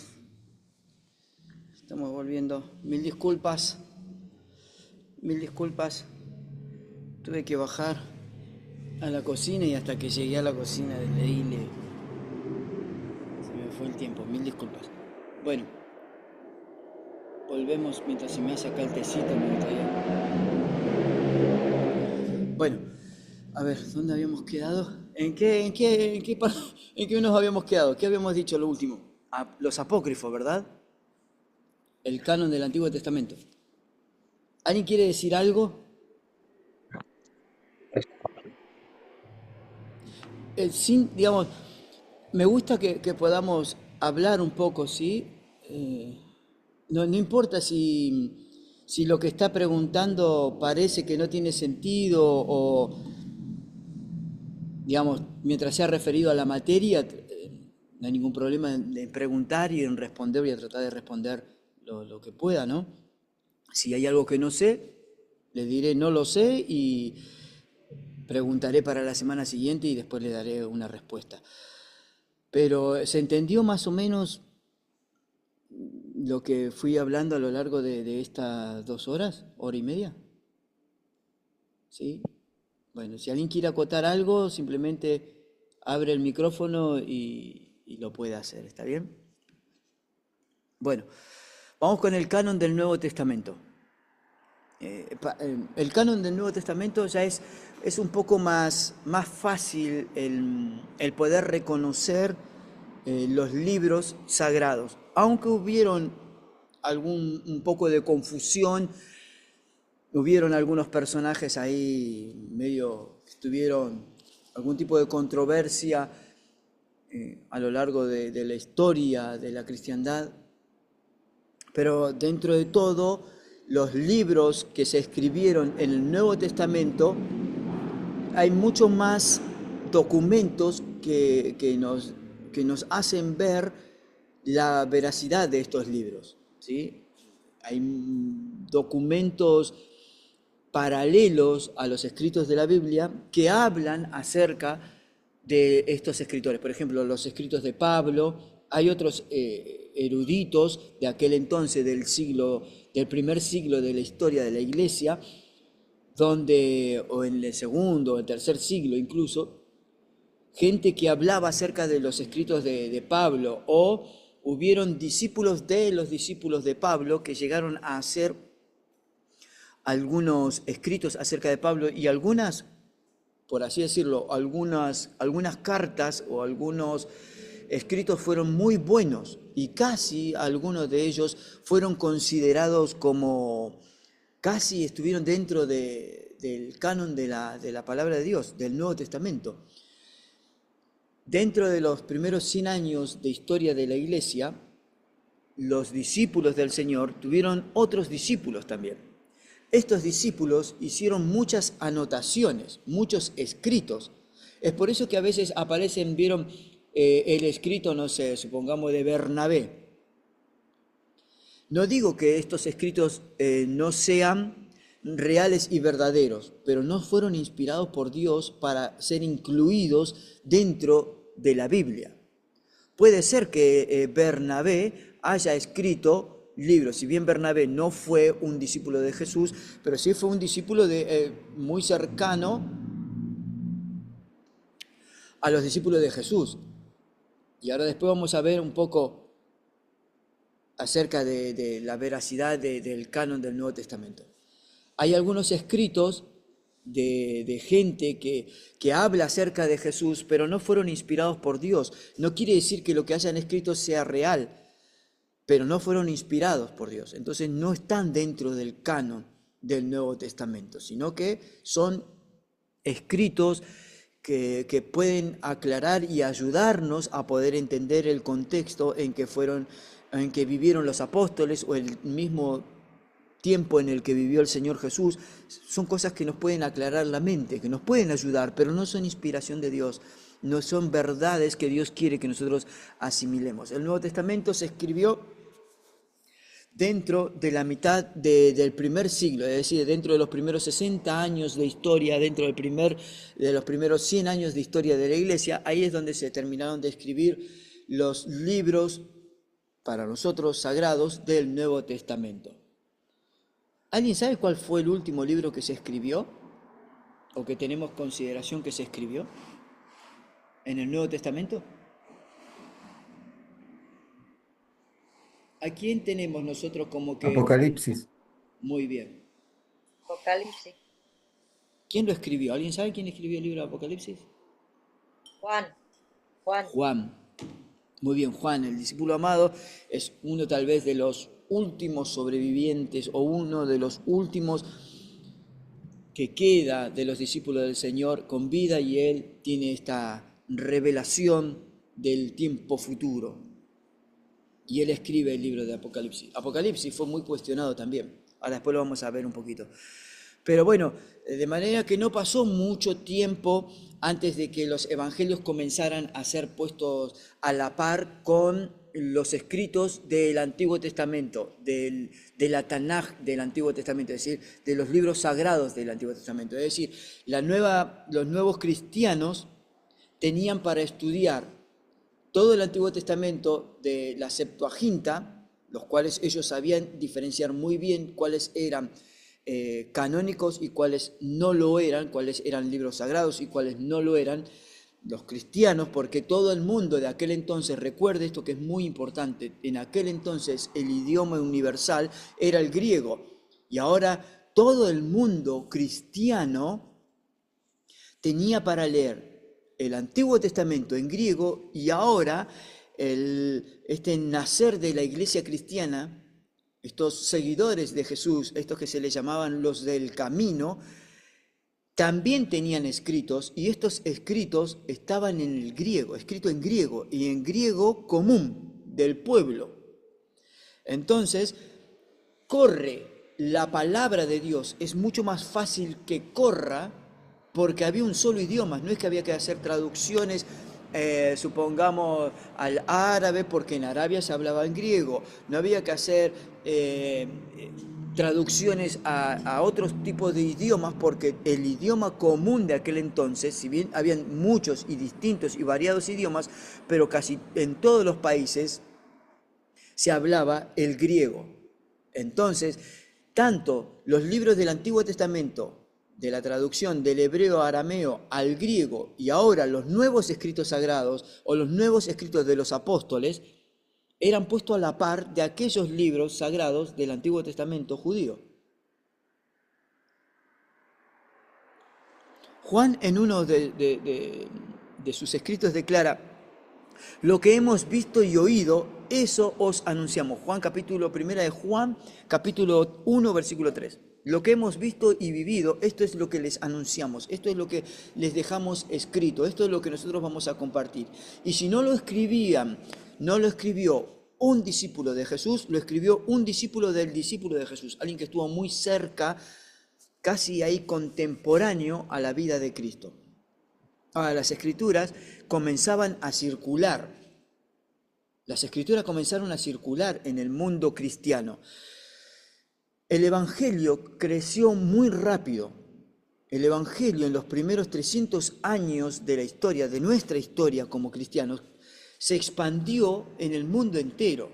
Estamos volviendo. Mil disculpas. Mil disculpas. Tuve que bajar a la cocina y hasta que llegué a la cocina leí, se me fue el tiempo. Mil disculpas. Bueno, volvemos mientras se me hace acá el tecito. Bueno, a ver, ¿dónde habíamos quedado? ¿En qué nos habíamos quedado? ¿Qué habíamos dicho lo último? Los apócrifos, ¿verdad? El canon del Antiguo Testamento. ¿Alguien quiere decir algo? Digamos, me gusta que podamos hablar un poco, ¿sí? No importa si lo que está preguntando parece que no tiene sentido o, digamos, mientras sea referido a la materia, no hay ningún problema en preguntar y en responder y a tratar de responder lo que pueda, ¿no? Si hay algo que no sé, le diré no lo sé y preguntaré para la semana siguiente y después le daré una respuesta. Pero ¿se entendió más o menos lo que fui hablando a lo largo de estas 2 horas, hora y media? ¿Sí? Bueno, si alguien quiere acotar algo, simplemente abre el micrófono y lo puede hacer, ¿está bien? Bueno, vamos con el canon del Nuevo Testamento. El canon del Nuevo Testamento ya es un poco más fácil el poder reconocer los libros sagrados, aunque hubieron un poco de confusión, hubieron algunos personajes ahí medio que tuvieron algún tipo de controversia a lo largo de la historia de la cristiandad, pero dentro de todo, los libros que se escribieron en el Nuevo Testamento, hay muchos más documentos que nos hacen ver la veracidad de estos libros, ¿sí? Hay documentos paralelos a los escritos de la Biblia que hablan acerca de estos escritores. Por ejemplo, los escritos de Pablo. Hay otros eruditos de aquel entonces del primer siglo de la historia de la Iglesia, o en el segundo o el tercer siglo incluso, gente que hablaba acerca de los escritos de Pablo, o hubieron discípulos de los discípulos de Pablo que llegaron a hacer algunos escritos acerca de Pablo y algunas, por así decirlo, algunas cartas o algunos escritos fueron muy buenos y casi algunos de ellos fueron considerados como, casi estuvieron dentro del canon de la palabra de Dios, del Nuevo Testamento. Dentro de los primeros 100 años de historia de la Iglesia, los discípulos del Señor tuvieron otros discípulos también. Estos discípulos hicieron muchas anotaciones, muchos escritos. Es por eso que a veces vieron el escrito, no sé, supongamos de Bernabé. No digo que estos escritos no sean reales y verdaderos, pero no fueron inspirados por Dios para ser incluidos dentro de la Biblia. Puede ser que Bernabé haya escrito libros, si bien Bernabé no fue un discípulo de Jesús, pero sí fue un discípulo muy cercano a los discípulos de Jesús. Y ahora después vamos a ver un poco acerca de la veracidad del canon del Nuevo Testamento. Hay algunos escritos de gente que habla acerca de Jesús, pero no fueron inspirados por Dios. No quiere decir que lo que hayan escrito sea real, pero no fueron inspirados por Dios. Entonces no están dentro del canon del Nuevo Testamento, sino que son escritos que pueden aclarar y ayudarnos a poder entender el contexto en que vivieron los apóstoles o el mismo tiempo en el que vivió el Señor Jesús. Son cosas que nos pueden aclarar la mente, que nos pueden ayudar, pero no son inspiración de Dios, no son verdades que Dios quiere que nosotros asimilemos. El Nuevo Testamento se escribió dentro de la mitad del primer siglo, es decir, dentro de los primeros 60 años de historia, dentro de los primeros 100 años de historia de la Iglesia. Ahí es donde se terminaron de escribir los libros, para nosotros, sagrados del Nuevo Testamento. ¿Alguien sabe cuál fue el último libro que se escribió? ¿O que tenemos consideración que se escribió en el Nuevo Testamento? ¿A quién tenemos nosotros como que...? Apocalipsis. Muy bien. Apocalipsis. ¿Quién lo escribió? ¿Alguien sabe quién escribió el libro de Apocalipsis? Juan. Juan. Muy bien, Juan, el discípulo amado, es uno tal vez de los últimos sobrevivientes o uno de los últimos que queda de los discípulos del Señor con vida, y él tiene esta revelación del tiempo futuro. Y él escribe el libro de Apocalipsis. Apocalipsis fue muy cuestionado también. Ahora después lo vamos a ver un poquito. Pero bueno, de manera que no pasó mucho tiempo antes de que los evangelios comenzaran a ser puestos a la par con los escritos del Antiguo Testamento, de la Tanaj del Antiguo Testamento, es decir, de los libros sagrados del Antiguo Testamento. Es decir, los nuevos cristianos tenían para estudiar todo el Antiguo Testamento de la Septuaginta, los cuales ellos sabían diferenciar muy bien cuáles eran canónicos y cuáles no lo eran, cuáles eran libros sagrados y cuáles no lo eran, los cristianos, porque todo el mundo de aquel entonces, recuerde esto que es muy importante, en aquel entonces el idioma universal era el griego, y ahora todo el mundo cristiano tenía para leer el Antiguo Testamento en griego, y ahora este nacer de la iglesia cristiana, estos seguidores de Jesús, estos que se les llamaban los del camino, también tenían escritos, y estos escritos estaban en el griego, escrito en griego, y en griego común del pueblo. Entonces, corre la palabra de Dios, es mucho más fácil que corra, porque había un solo idioma, no es que había que hacer traducciones, supongamos, al árabe, porque en Arabia se hablaba en griego, no había que hacer traducciones a otros tipos de idiomas, porque el idioma común de aquel entonces, si bien habían muchos y distintos y variados idiomas, pero casi en todos los países se hablaba el griego. Entonces, tanto los libros del Antiguo Testamento, de la traducción del hebreo arameo al griego, y ahora los nuevos escritos sagrados o los nuevos escritos de los apóstoles, eran puestos a la par de aquellos libros sagrados del Antiguo Testamento judío. Juan, en uno de sus escritos, declara: lo que hemos visto y oído, eso os anunciamos. Juan, capítulo 1 de Juan, capítulo 1, versículo 3. Lo que hemos visto y vivido, esto es lo que les anunciamos, esto es lo que les dejamos escrito, esto es lo que nosotros vamos a compartir. Y si no lo escribían, no lo escribió un discípulo de Jesús, lo escribió un discípulo del discípulo de Jesús, alguien que estuvo muy cerca, casi ahí contemporáneo a la vida de Cristo. Ahora, las escrituras comenzaban a circular. Las escrituras comenzaron a circular en el mundo cristiano. El Evangelio creció muy rápido. El Evangelio en los primeros 300 años de la historia, de nuestra historia como cristianos, se expandió en el mundo entero,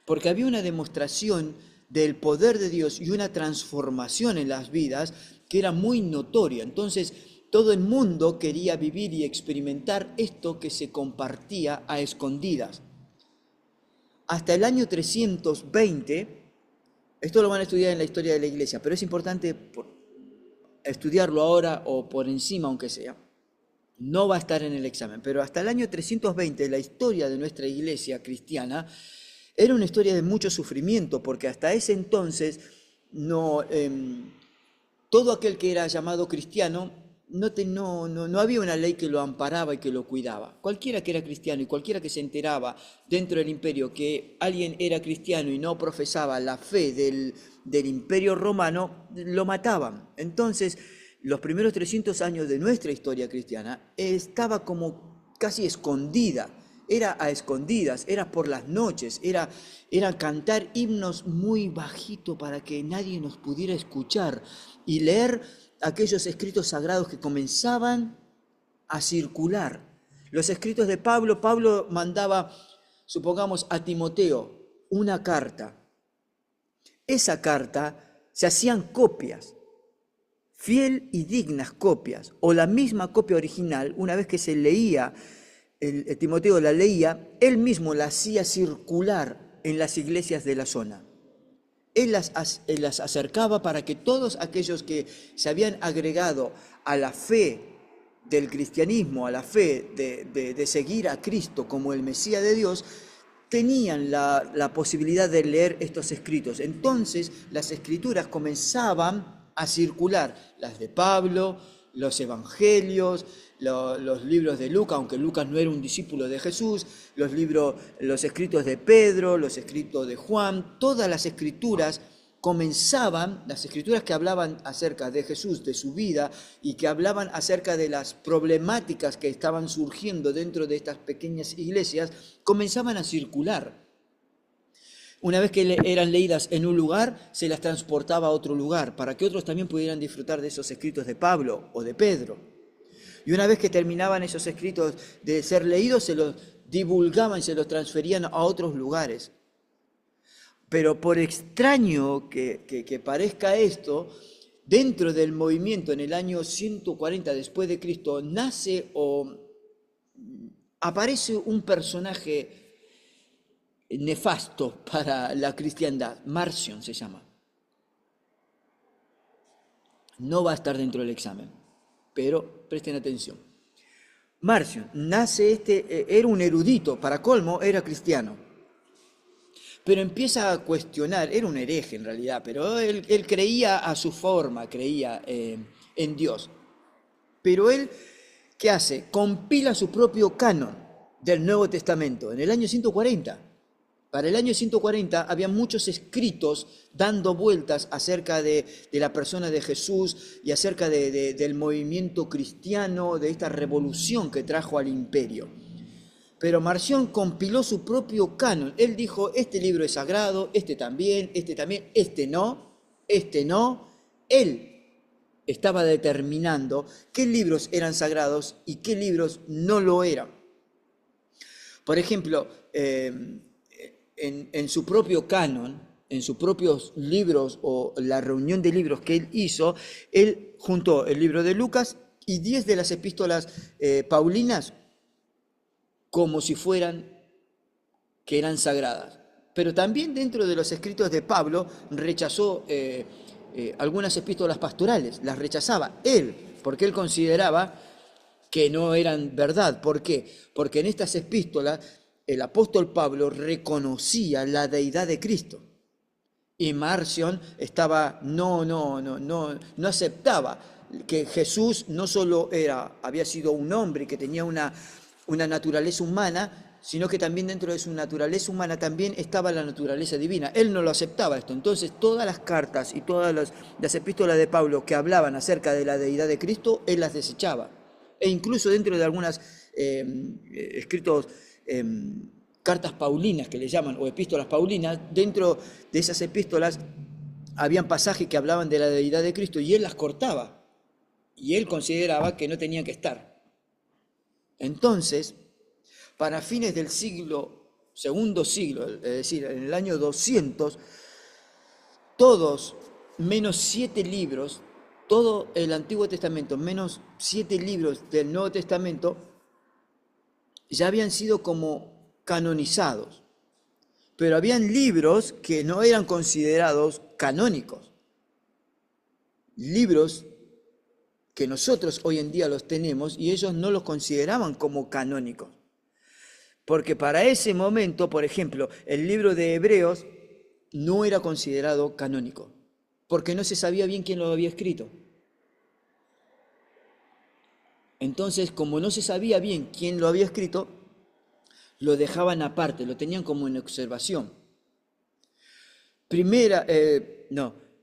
porque había una demostración del poder de Dios y una transformación en las vidas que era muy notoria. Entonces, todo el mundo quería vivir y experimentar esto que se compartía a escondidas. Hasta el año 320, esto lo van a estudiar en la historia de la iglesia, pero es importante estudiarlo ahora o por encima, aunque sea. No va a estar en el examen, pero hasta el año 320 la historia de nuestra iglesia cristiana era una historia de mucho sufrimiento, porque hasta ese entonces todo aquel que era llamado cristiano no había una ley que lo amparaba y que lo cuidaba. Cualquiera que era cristiano y cualquiera que se enteraba dentro del imperio que alguien era cristiano y no profesaba la fe del imperio romano, lo mataban. Entonces, los primeros 300 años de nuestra historia cristiana estaba como casi escondida, era a escondidas, era por las noches, era cantar himnos muy bajito para que nadie nos pudiera escuchar y leer aquellos escritos sagrados que comenzaban a circular. Los escritos de Pablo, Pablo mandaba, supongamos, a Timoteo una carta. Esa carta se hacían copias, fiel y dignas copias, o la misma copia original, una vez que se leía, Timoteo la leía, él mismo la hacía circular en las iglesias de la zona. Él las acercaba para que todos aquellos que se habían agregado a la fe del cristianismo, a la fe de seguir a Cristo como el Mesías de Dios, tenían la posibilidad de leer estos escritos. Entonces las escrituras comenzaban a circular, las de Pablo, los evangelios, los libros de Lucas, aunque Lucas no era un discípulo de Jesús, los escritos de Pedro, los escritos de Juan, todas las escrituras comenzaban, las escrituras que hablaban acerca de Jesús, de su vida, y que hablaban acerca de las problemáticas que estaban surgiendo dentro de estas pequeñas iglesias, comenzaban a circular. Una vez que eran leídas en un lugar, se las transportaba a otro lugar, para que otros también pudieran disfrutar de esos escritos de Pablo o de Pedro. Y una vez que terminaban esos escritos de ser leídos, se los divulgaban, se los transferían a otros lugares. Pero por extraño que parezca esto, dentro del movimiento en el año 140 después de Cristo, nace o aparece un personaje nefasto para la cristiandad. Marción se llama. No va a estar dentro del examen, pero presten atención. Marción, era un erudito, para colmo, era cristiano. Pero empieza a cuestionar, era un hereje en realidad, pero él creía a su forma, creía en Dios. Pero él, ¿qué hace? Compila su propio canon del Nuevo Testamento en el año 140. Para el año 140 había muchos escritos dando vueltas acerca de la persona de Jesús y acerca del movimiento cristiano, de esta revolución que trajo al imperio. Pero Marción compiló su propio canon. Él dijo, este libro es sagrado, este también, este no. Él estaba determinando qué libros eran sagrados y qué libros no lo eran. Por ejemplo, en su propio canon, en sus propios libros o la reunión de libros que él hizo, él juntó el libro de Lucas y 10 de las epístolas paulinas como si fueran que eran sagradas. Pero también dentro de los escritos de Pablo rechazó algunas epístolas pastorales, las rechazaba él, porque él consideraba que no eran verdad. ¿Por qué? Porque en estas epístolas el apóstol Pablo reconocía la deidad de Cristo. Y Marción no aceptaba que Jesús no solo había sido un hombre que tenía una naturaleza humana, sino que también dentro de su naturaleza humana también estaba la naturaleza divina. Él no lo aceptaba esto. Entonces todas las cartas y todas las epístolas de Pablo que hablaban acerca de la deidad de Cristo, él las desechaba. E incluso dentro de algunas escritos, cartas paulinas que le llaman, o epístolas paulinas, dentro de esas epístolas habían pasajes que hablaban de la deidad de Cristo y él las cortaba. Y él consideraba que no tenían que estar. Entonces, para fines del segundo siglo, es decir, en el año 200, todos menos 7 libros, todo el Antiguo Testamento menos 7 libros del Nuevo Testamento ya habían sido como canonizados. Pero habían libros que no eran considerados canónicos. Libros que nosotros hoy en día los tenemos y ellos no los consideraban como canónicos. Porque para ese momento, por ejemplo, el libro de Hebreos no era considerado canónico, porque no se sabía bien quién lo había escrito. Entonces, como no se sabía bien quién lo había escrito, lo dejaban aparte, lo tenían como en observación.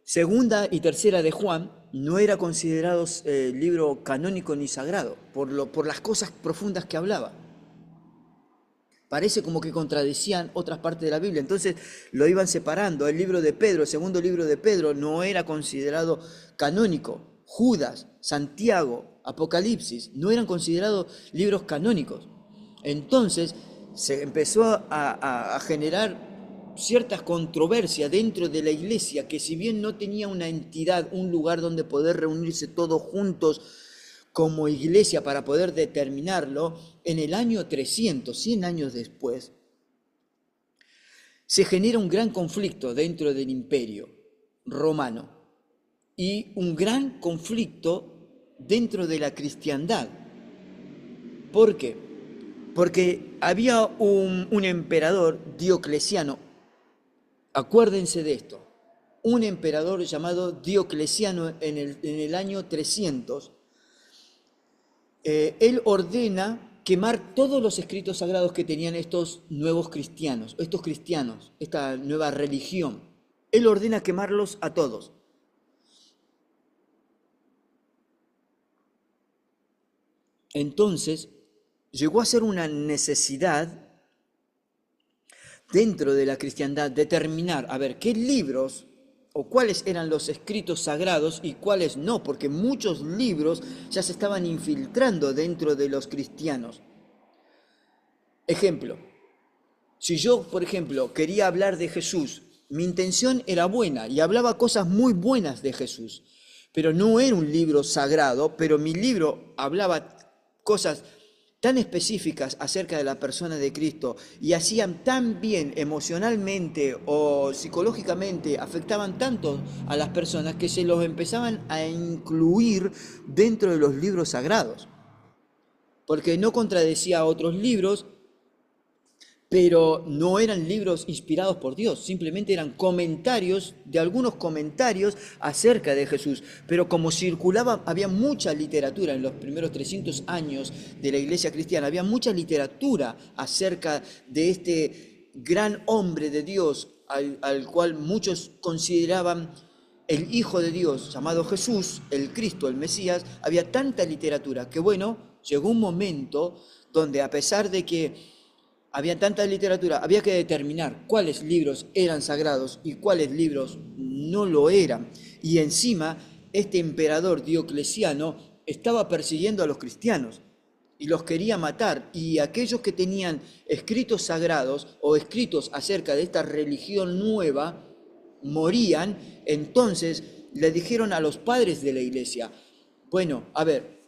Segunda y tercera de Juan no era considerado libro canónico ni sagrado, por las cosas profundas que hablaba. Parece como que contradecían otras partes de la Biblia, entonces lo iban separando. El libro de Pedro, el segundo libro de Pedro, no era considerado canónico. Judas, Santiago, Apocalipsis, no eran considerados libros canónicos. Entonces se empezó a generar ciertas controversias dentro de la iglesia, que si bien no tenía una entidad, un lugar donde poder reunirse todos juntos como iglesia para poder determinarlo, en el año 300, 100 años después, se genera un gran conflicto dentro del imperio romano y un gran conflicto dentro de la cristiandad. ¿Por qué? Porque había un emperador, Diocleciano, acuérdense de esto, un emperador llamado Diocleciano en el año 300, él ordena quemar todos los escritos sagrados que tenían estos nuevos cristianos, esta nueva religión. Él ordena quemarlos a todos. Entonces, llegó a ser una necesidad dentro de la cristiandad determinar, a ver, qué libros o cuáles eran los escritos sagrados y cuáles no, porque muchos libros ya se estaban infiltrando dentro de los cristianos. Ejemplo, si yo, por ejemplo, quería hablar de Jesús, mi intención era buena y hablaba cosas muy buenas de Jesús, pero no era un libro sagrado, pero mi libro hablaba cosas tan específicas acerca de la persona de Cristo y hacían tan bien emocionalmente o psicológicamente, afectaban tanto a las personas que se los empezaban a incluir dentro de los libros sagrados, porque no contradecía a otros libros, pero no eran libros inspirados por Dios, simplemente eran comentarios de algunos comentarios acerca de Jesús. Pero como circulaba, había mucha literatura en los primeros 300 años de la iglesia cristiana, había mucha literatura acerca de este gran hombre de Dios, al cual muchos consideraban el Hijo de Dios, llamado Jesús, el Cristo, el Mesías. Había tanta literatura que, bueno, llegó un momento donde, a pesar de que había tanta literatura, había que determinar cuáles libros eran sagrados y cuáles libros no lo eran. Y encima, este emperador Diocleciano estaba persiguiendo a los cristianos y los quería matar. Y aquellos que tenían escritos sagrados o escritos acerca de esta religión nueva morían. Entonces le dijeron a los padres de la iglesia, bueno, a ver,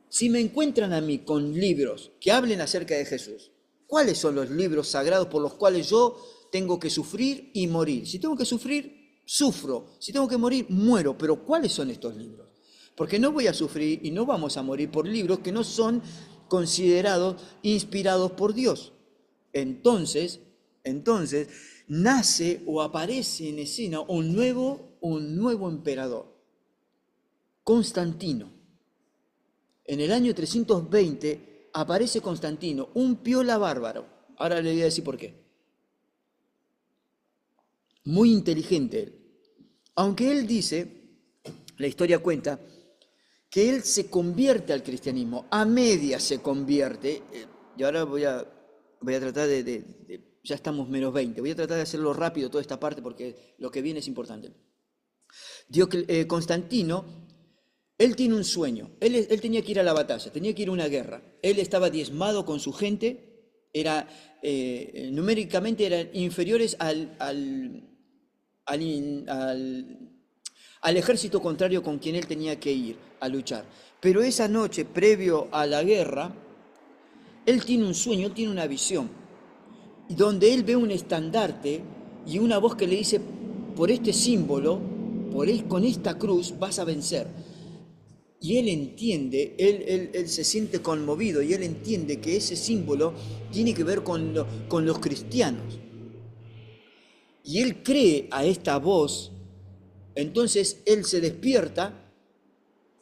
si me encuentran a mí con libros que hablen acerca de Jesús, ¿cuáles son los libros sagrados por los cuales yo tengo que sufrir y morir? Si tengo que sufrir, sufro. Si tengo que morir, muero. Pero ¿cuáles son estos libros? Porque no voy a sufrir y no vamos a morir por libros que no son considerados inspirados por Dios. Entonces, nace o aparece en escena un nuevo emperador, Constantino. En el año 320 aparece Constantino, un piola bárbaro. Ahora le voy a decir por qué. Muy inteligente él. Aunque él dice, la historia cuenta, que él se convierte al cristianismo, a media se convierte, y ahora voy a tratar ya estamos menos 20, voy a tratar de hacerlo rápido toda esta parte porque lo que viene es importante. Constantino, él tiene un sueño, él tenía que ir a la batalla, tenía que ir a una guerra. Él estaba diezmado con su gente, numéricamente eran inferiores al ejército contrario con quien él tenía que ir a luchar. Pero esa noche, previo a la guerra, él tiene un sueño, él tiene una visión, donde él ve un estandarte y una voz que le dice, por este símbolo, con esta cruz vas a vencer. Y él entiende, él se siente conmovido y él entiende que ese símbolo tiene que ver con los cristianos. Y él cree a esta voz. Entonces él se despierta,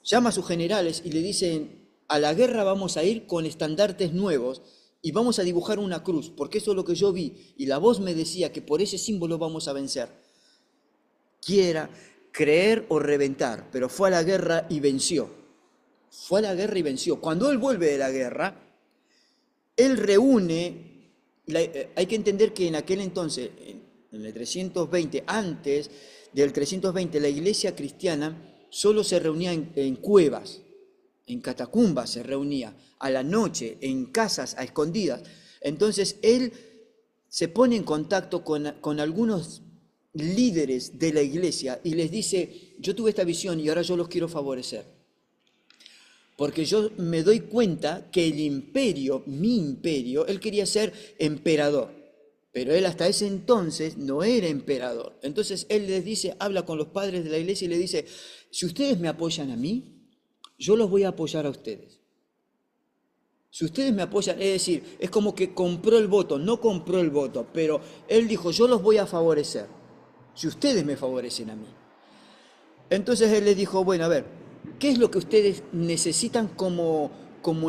llama a sus generales y le dicen, a la guerra vamos a ir con estandartes nuevos y vamos a dibujar una cruz, porque eso es lo que yo vi. Y la voz me decía que por ese símbolo vamos a vencer. Quiera creer o reventar, pero fue a la guerra y venció. Fue a la guerra y venció. Cuando él vuelve de la guerra, él reúne, hay que entender que en aquel entonces, en el 320, antes del 320, la iglesia cristiana solo se reunía en cuevas. en catacumbas se reunía, a la noche, en casas, a escondidas. Entonces él se pone en contacto con algunos líderes de la iglesia y les dice, yo tuve esta visión y ahora yo los quiero favorecer. Porque yo me doy cuenta que el imperio, mi imperio, él quería ser emperador. Pero él hasta ese entonces no era emperador. Entonces él les dice, habla con los padres de la iglesia y le dice, si ustedes me apoyan a mí, yo los voy a apoyar a ustedes. Si ustedes me apoyan, es decir, es como que compró el voto, no compró el voto, pero él dijo, yo los voy a favorecer, si ustedes me favorecen a mí. Entonces él les dijo, bueno, a ver, ¿qué es lo que ustedes necesitan como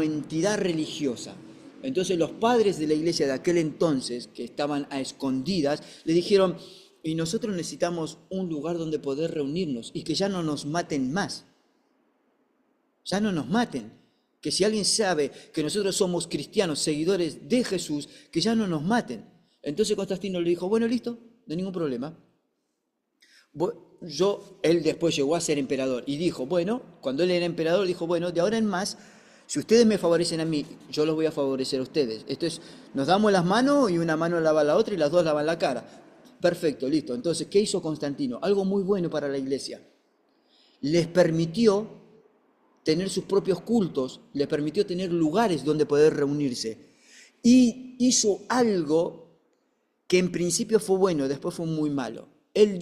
entidad religiosa? Entonces los padres de la iglesia de aquel entonces, que estaban a escondidas, le dijeron, y nosotros necesitamos un lugar donde poder reunirnos y que ya no nos maten más. Ya no nos maten. Que si alguien sabe que nosotros somos cristianos, seguidores de Jesús, que ya no nos maten. Entonces Constantino le dijo, bueno, listo, no hay ningún problema. Él después llegó a ser emperador y dijo, bueno, cuando él era emperador, dijo, bueno, de ahora en más, si ustedes me favorecen a mí, yo los voy a favorecer a ustedes. Esto es, nos damos las manos y una mano lava la otra y las dos lavan la cara. Perfecto, listo. Entonces, ¿qué hizo Constantino? Algo muy bueno para la iglesia. Les permitió tener sus propios cultos, les permitió tener lugares donde poder reunirse. Y hizo algo que en principio fue bueno, después fue muy malo. Él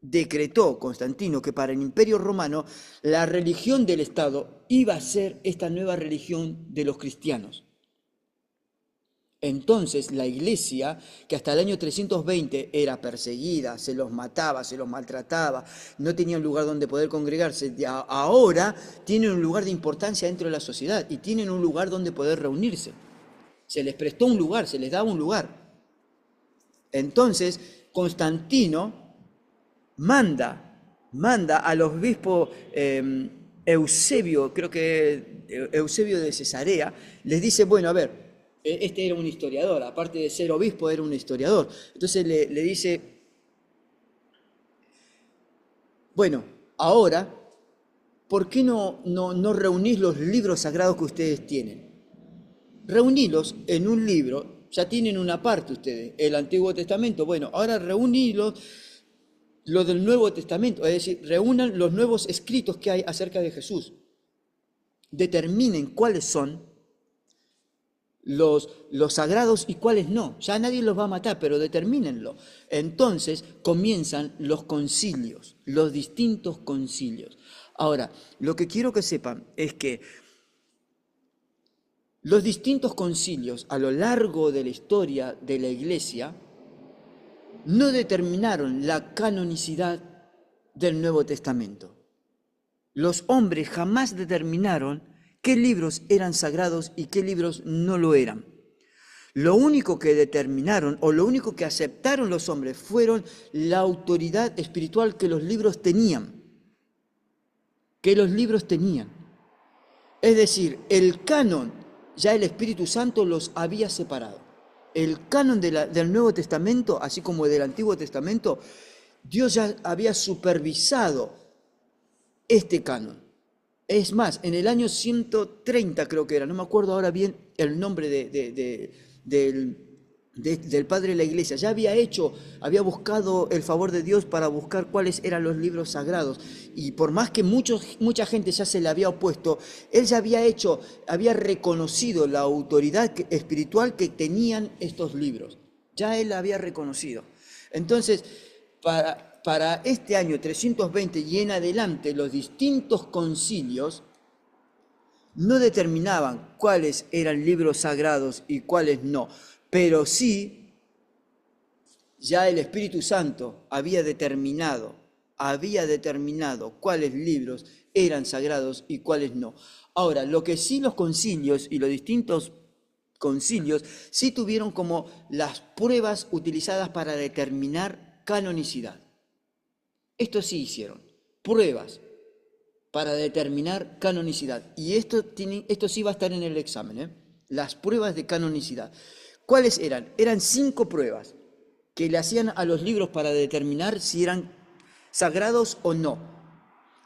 decretó, Constantino, que para el Imperio Romano la religión del Estado iba a ser esta nueva religión de los cristianos. Entonces la iglesia, que hasta el año 320 era perseguida, se los mataba, se los maltrataba, no tenía un lugar donde poder congregarse, ahora tienen un lugar de importancia dentro de la sociedad y tienen un lugar donde poder reunirse. Se les prestó un lugar, se les daba un lugar. Entonces Constantino manda al obispo Eusebio, creo que Eusebio de Cesarea, les dice, bueno, a ver, este era un historiador, aparte de ser obispo era un historiador. Entonces le dice, bueno, ahora, ¿por qué no reunís los libros sagrados que ustedes tienen? Reunilos en un libro, ya tienen una parte ustedes, el Antiguo Testamento, bueno, ahora reunilos lo del Nuevo Testamento, es decir, reúnan los nuevos escritos que hay acerca de Jesús. Determinen cuáles son los sagrados y cuáles no. Ya nadie los va a matar, pero determínenlo. Entonces comienzan los concilios, los distintos concilios. Ahora, lo que quiero que sepan es que los distintos concilios a lo largo de la historia de la Iglesia no determinaron la canonicidad del Nuevo Testamento. Los hombres jamás determinaron qué libros eran sagrados y qué libros no lo eran. Lo único que determinaron o lo único que aceptaron los hombres fueron la autoridad espiritual que los libros tenían. Es decir, el canon, ya el Espíritu Santo los había separado. El canon del Nuevo Testamento, así como del Antiguo Testamento, Dios ya había supervisado este canon. Es más, en el año 130 creo que era, no me acuerdo ahora bien el nombre del padre de la iglesia, ya había buscado el favor de Dios para buscar cuáles eran los libros sagrados. Y por más que mucha gente ya se le había opuesto, él ya había reconocido la autoridad espiritual que tenían estos libros. Ya él la había reconocido. Entonces, para este año 320 y en adelante, los distintos concilios no determinaban cuáles eran libros sagrados y cuáles no, pero sí, ya el Espíritu Santo había determinado cuáles libros eran sagrados y cuáles no. Ahora, lo que sí los concilios y los distintos concilios sí tuvieron como las pruebas utilizadas para determinar canonicidad. Esto sí hicieron, pruebas para determinar canonicidad. Y esto sí va a estar en el examen, las pruebas de canonicidad. ¿Cuáles eran? Eran 5 pruebas que le hacían a los libros para determinar si eran sagrados o no.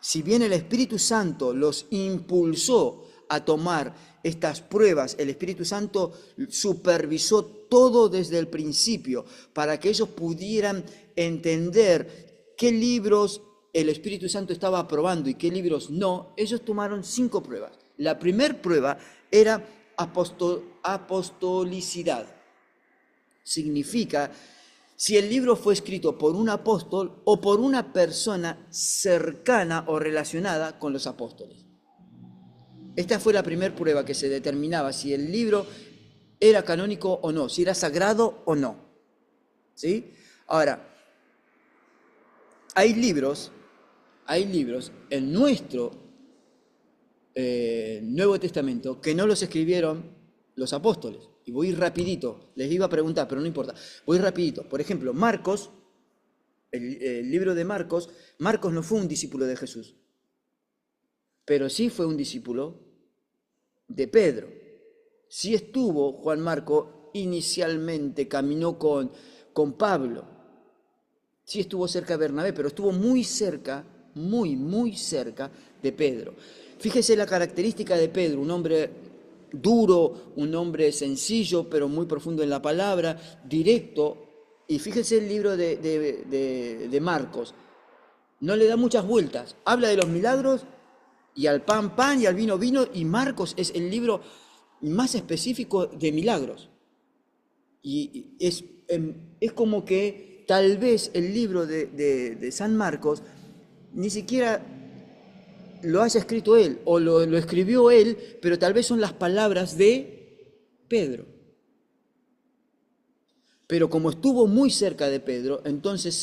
Si bien el Espíritu Santo los impulsó a tomar estas pruebas, el Espíritu Santo supervisó todo desde el principio para que ellos pudieran entender qué libros el Espíritu Santo estaba aprobando y qué libros no. Ellos tomaron 5 pruebas. La primera prueba era apostolicidad. Significa si el libro fue escrito por un apóstol o por una persona cercana o relacionada con los apóstoles. Esta fue la primera prueba que se determinaba si el libro era canónico o no, si era sagrado o no. ¿Sí? Ahora, hay libros en nuestro Nuevo Testamento que no los escribieron los apóstoles. Y voy rapidito, les iba a preguntar, pero no importa. Voy rapidito. Por ejemplo, Marcos, el libro de Marcos, Marcos no fue un discípulo de Jesús, pero sí fue un discípulo de Pedro. Sí estuvo Juan Marco, inicialmente caminó con Pablo. Sí estuvo cerca de Bernabé, pero estuvo muy cerca, muy cerca de Pedro. Fíjese la característica de Pedro, un hombre duro, un hombre sencillo, pero muy profundo en la palabra, directo. Y fíjese el libro de Marcos, no le da muchas vueltas, habla de los milagros y al pan, pan y al vino, vino, y Marcos es el libro más específico de milagros. Y es como que tal vez el libro de San Marcos ni siquiera lo haya escrito él, o lo escribió él, pero tal vez son las palabras de Pedro. Pero como estuvo muy cerca de Pedro, entonces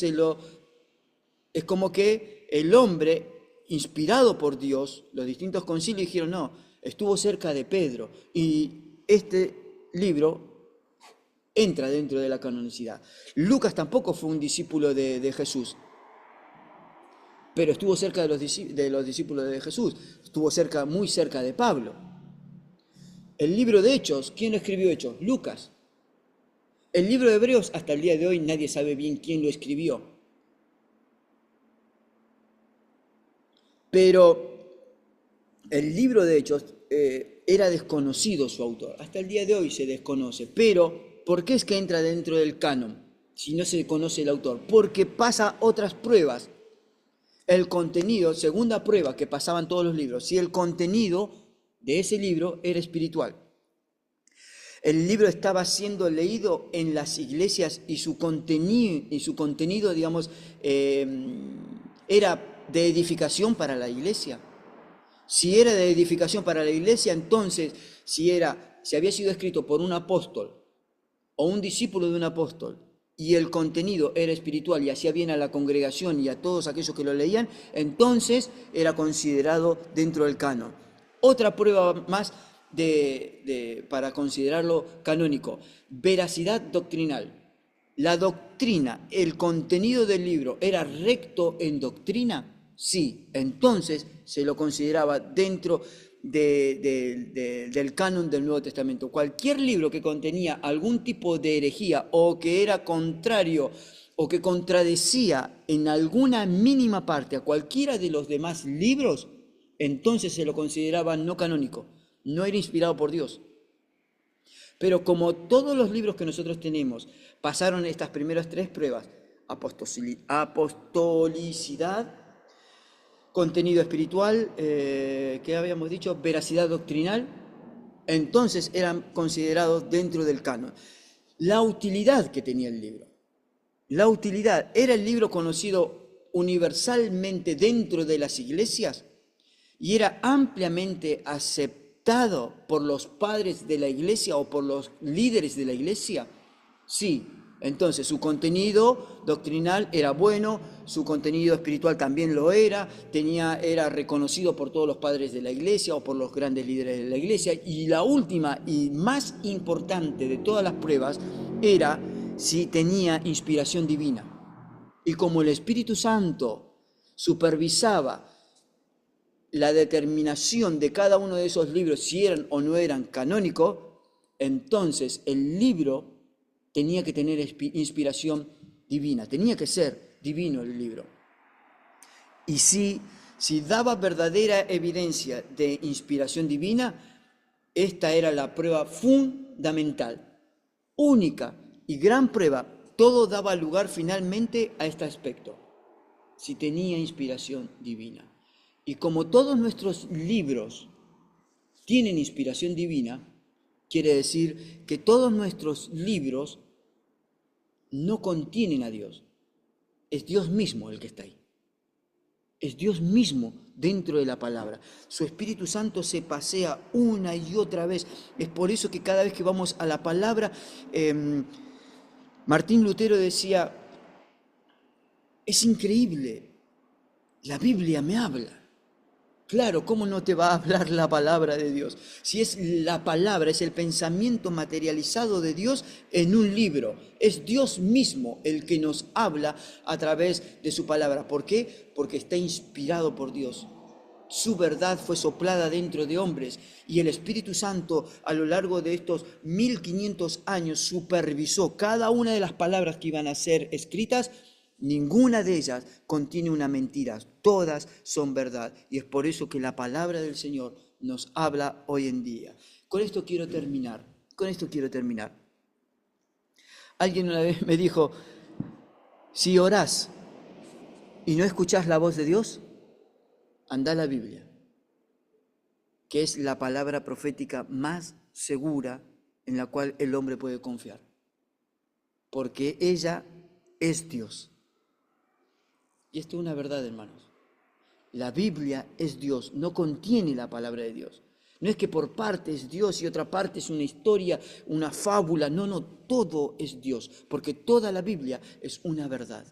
es como que el hombre, inspirado por Dios, los distintos concilios dijeron, no, estuvo cerca de Pedro, y este libro entra dentro de la canonicidad. Lucas tampoco fue un discípulo de Jesús, pero estuvo cerca de los discípulos de Jesús, estuvo muy cerca de Pablo. El libro de Hechos, ¿quién lo escribió Hechos? Lucas. El libro de Hebreos, hasta el día de hoy nadie sabe bien quién lo escribió. Pero el libro de Hechos era desconocido su autor, hasta el día de hoy se desconoce. Pero, ¿por qué es que entra dentro del canon si no se conoce el autor? Porque pasa otras pruebas. El contenido, segunda prueba que pasaban todos los libros, si el contenido de ese libro era espiritual. El libro estaba siendo leído en las iglesias y su contenido, digamos, era de edificación para la iglesia. Si era de edificación para la iglesia, entonces, si había sido escrito por un apóstol o un discípulo de un apóstol, y el contenido era espiritual y hacía bien a la congregación y a todos aquellos que lo leían, entonces era considerado dentro del canon. Otra prueba más para considerarlo canónico, veracidad doctrinal. La doctrina, el contenido del libro, ¿era recto en doctrina? Sí, entonces se lo consideraba dentro del canon del Nuevo Testamento. Cualquier libro que contenía algún tipo de herejía o que era contrario o que contradecía en alguna mínima parte a cualquiera de los demás libros, entonces se lo consideraba no canónico, no era inspirado por Dios. Pero como todos los libros que nosotros tenemos pasaron estas primeras 3 pruebas, apostolicidad, contenido espiritual, que habíamos dicho, veracidad doctrinal, entonces eran considerados dentro del canon. La utilidad que tenía el libro. La utilidad, ¿era el libro conocido universalmente dentro de las iglesias? ¿Y era ampliamente aceptado por los padres de la iglesia o por los líderes de la iglesia? Sí. Entonces, su contenido doctrinal era bueno, su contenido espiritual también lo era reconocido por todos los padres de la iglesia o por los grandes líderes de la iglesia. Y la última y más importante de todas las pruebas era si tenía inspiración divina. Y como el Espíritu Santo supervisaba la determinación de cada uno de esos libros, si eran o no eran canónicos, entonces el libro tenía que tener inspiración divina, tenía que ser divino el libro. Y si Si daba verdadera evidencia de inspiración divina, esta era la prueba fundamental, única y gran prueba. Todo daba lugar finalmente a este aspecto, si tenía inspiración divina. Y como todos nuestros libros tienen inspiración divina, quiere decir que todos nuestros libros no contienen a Dios. Es Dios mismo el que está ahí. Es Dios mismo dentro de la palabra. Su Espíritu Santo se pasea una y otra vez. Es por eso que cada vez que vamos a la palabra, Martín Lutero decía, es increíble, la Biblia me habla. Claro, ¿cómo no te va a hablar la palabra de Dios? Si es la palabra, es el pensamiento materializado de Dios en un libro. Es Dios mismo el que nos habla a través de su palabra. ¿Por qué? Porque está inspirado por Dios. Su verdad fue soplada dentro de hombres y el Espíritu Santo a lo largo de estos 1500 años supervisó cada una de las palabras que iban a ser escritas. Ninguna de ellas contiene una mentira, todas son verdad. Y es por eso que la palabra del Señor nos habla hoy en día. Con esto quiero terminar, Alguien una vez me dijo, si orás y no escuchás la voz de Dios, anda a la Biblia, que es la palabra profética más segura en la cual el hombre puede confiar, porque ella es Dios. Y esto es una verdad, hermanos. La Biblia es Dios, no contiene la palabra de Dios. No es que por parte es Dios y otra parte es una historia, una fábula. No, todo es Dios, porque toda la Biblia es una verdad.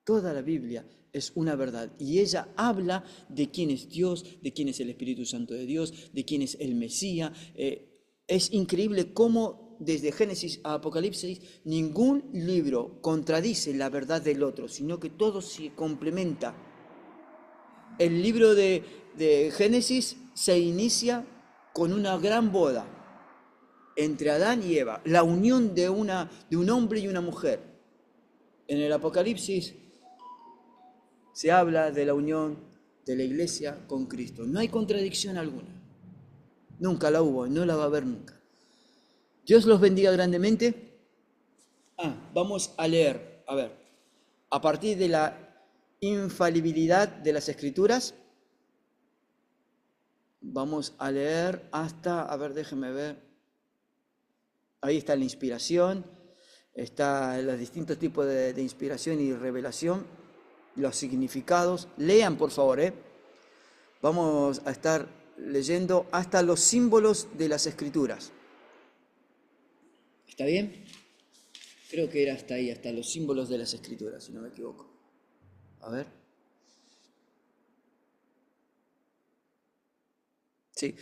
Toda la Biblia es una verdad. Y ella habla de quién es Dios, de quién es el Espíritu Santo de Dios, de quién es el Mesías. Es increíble cómo desde Génesis a Apocalipsis ningún libro contradice la verdad del otro, sino que todo se complementa. El libro de Génesis se inicia con una gran boda entre Adán y Eva, la unión de un hombre y una mujer. En el Apocalipsis se habla de la unión de la iglesia con Cristo. No hay contradicción alguna. Nunca la hubo y no la va a haber nunca. Dios los bendiga grandemente. Vamos a leer, a partir de la infalibilidad de las Escrituras, vamos a leer hasta, déjenme ver, ahí está la inspiración, está los distintos tipos de inspiración y revelación, los significados. Lean, por favor, Vamos a estar leyendo hasta los símbolos de las Escrituras. ¿Está bien? Creo que era hasta ahí, hasta los símbolos de las Escrituras, si no me equivoco. A ver. Sí.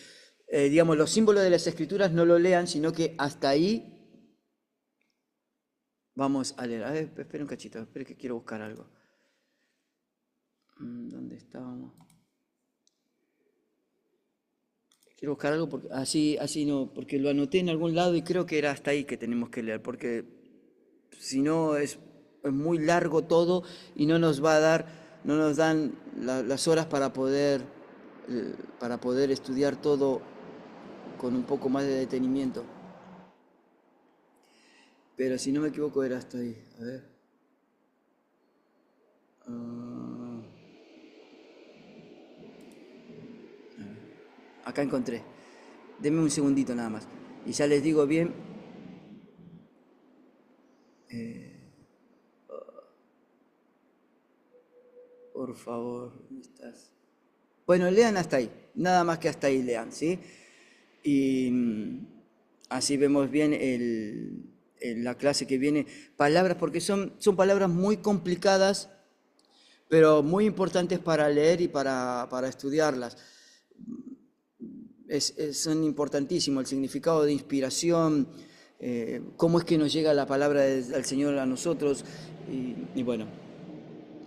Digamos, los símbolos de las Escrituras no lo lean, sino que hasta ahí vamos a leer. A ver, espera un cachito, espera que quiero buscar algo. ¿Dónde estábamos? Quiero buscar algo porque así no, porque lo anoté en algún lado y creo que era hasta ahí que tenemos que leer, porque si no es muy largo todo y no nos dan las horas para poder estudiar todo con un poco más de detenimiento. Pero si no me equivoco era hasta ahí. A ver. Acá encontré. Denme un segundito nada más. Y ya les digo bien. Por favor, ¿dónde estás? Bueno, lean hasta ahí. Nada más que hasta ahí lean, ¿sí? Y así vemos bien la clase que viene. Palabras, porque son palabras muy complicadas, pero muy importantes para leer y para estudiarlas. Son importantísimos el significado de inspiración, cómo es que nos llega la palabra del Señor a nosotros, y bueno,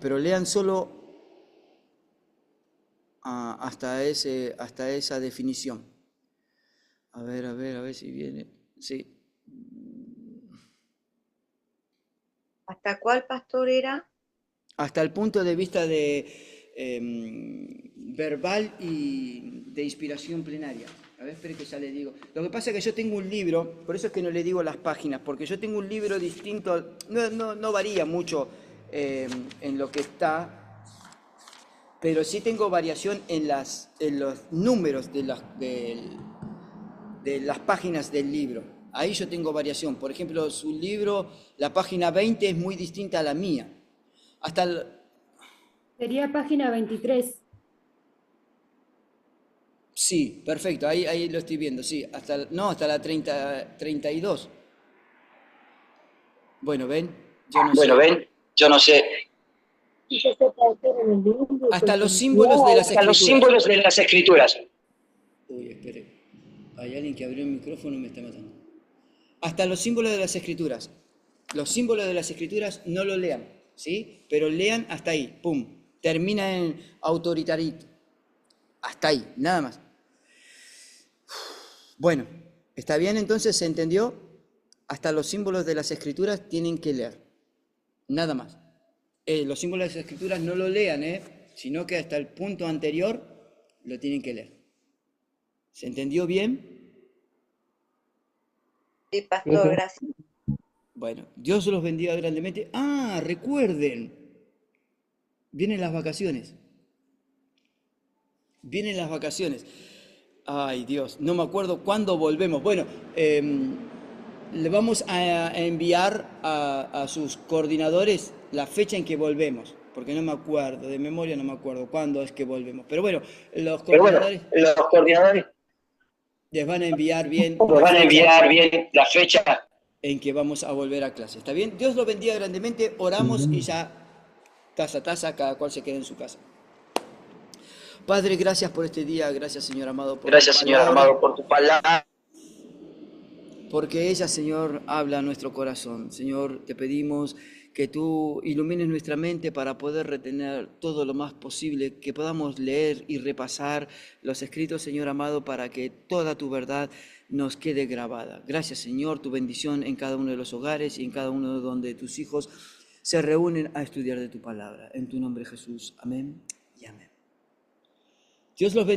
pero lean solo hasta esa definición. A ver si viene. Sí. ¿Hasta cuál pastor era? Hasta el punto de vista de verbal y de inspiración plenaria. A ver, espere que ya le digo. Lo que pasa es que yo tengo un libro, por eso es que no le digo las páginas, porque yo tengo un libro distinto, no varía mucho en lo que está, pero sí tengo variación en los números de las páginas del libro. Ahí yo tengo variación. Por ejemplo, su libro, la página 20 es muy distinta a la mía. Sería página 23. Sí, perfecto, ahí lo estoy viendo, sí, hasta la 32. Bueno, ven, yo no sé. Yo no sé. Hasta los símbolos de las Hasta los escrituras. símbolos de las escrituras. Uy, espere, hay alguien que abrió el micrófono y me está matando. Hasta los símbolos de las escrituras. Los símbolos de las escrituras no lo lean, ¿sí? Pero lean hasta ahí, pum. Termina en autoritarit. Hasta ahí, nada más. Bueno, ¿está bien entonces? ¿Se entendió? Hasta los símbolos de las escrituras tienen que leer. Nada más. Los símbolos de las escrituras no lo lean, sino que hasta el punto anterior lo tienen que leer. ¿Se entendió bien? Sí, pastor, gracias. Bueno, Dios los bendiga grandemente. Ah, recuerden, vienen las vacaciones. Vienen las vacaciones. Ay, Dios, no me acuerdo cuándo volvemos. Bueno, le vamos a enviar a sus coordinadores la fecha en que volvemos, porque no me acuerdo, de memoria no me acuerdo cuándo es que volvemos. Pero bueno, los coordinadores les van a enviar bien la fecha. en que vamos a volver a clase. ¿Está bien? Dios los bendiga grandemente, oramos y ya, taza a taza, cada cual se queda en su casa. Padre, gracias por este día, gracias Señor amado por Gracias, tu Señor palabra, amado, por tu palabra. porque ella, Señor, habla a nuestro corazón. Señor, te pedimos que tú ilumines nuestra mente para poder retener todo lo más posible, que podamos leer y repasar los escritos, Señor amado, para que toda tu verdad nos quede grabada. Gracias, Señor, tu bendición en cada uno de los hogares y en cada uno donde tus hijos se reúnen a estudiar de tu palabra. En tu nombre, Jesús. Amén y amén. Dios los bendiga.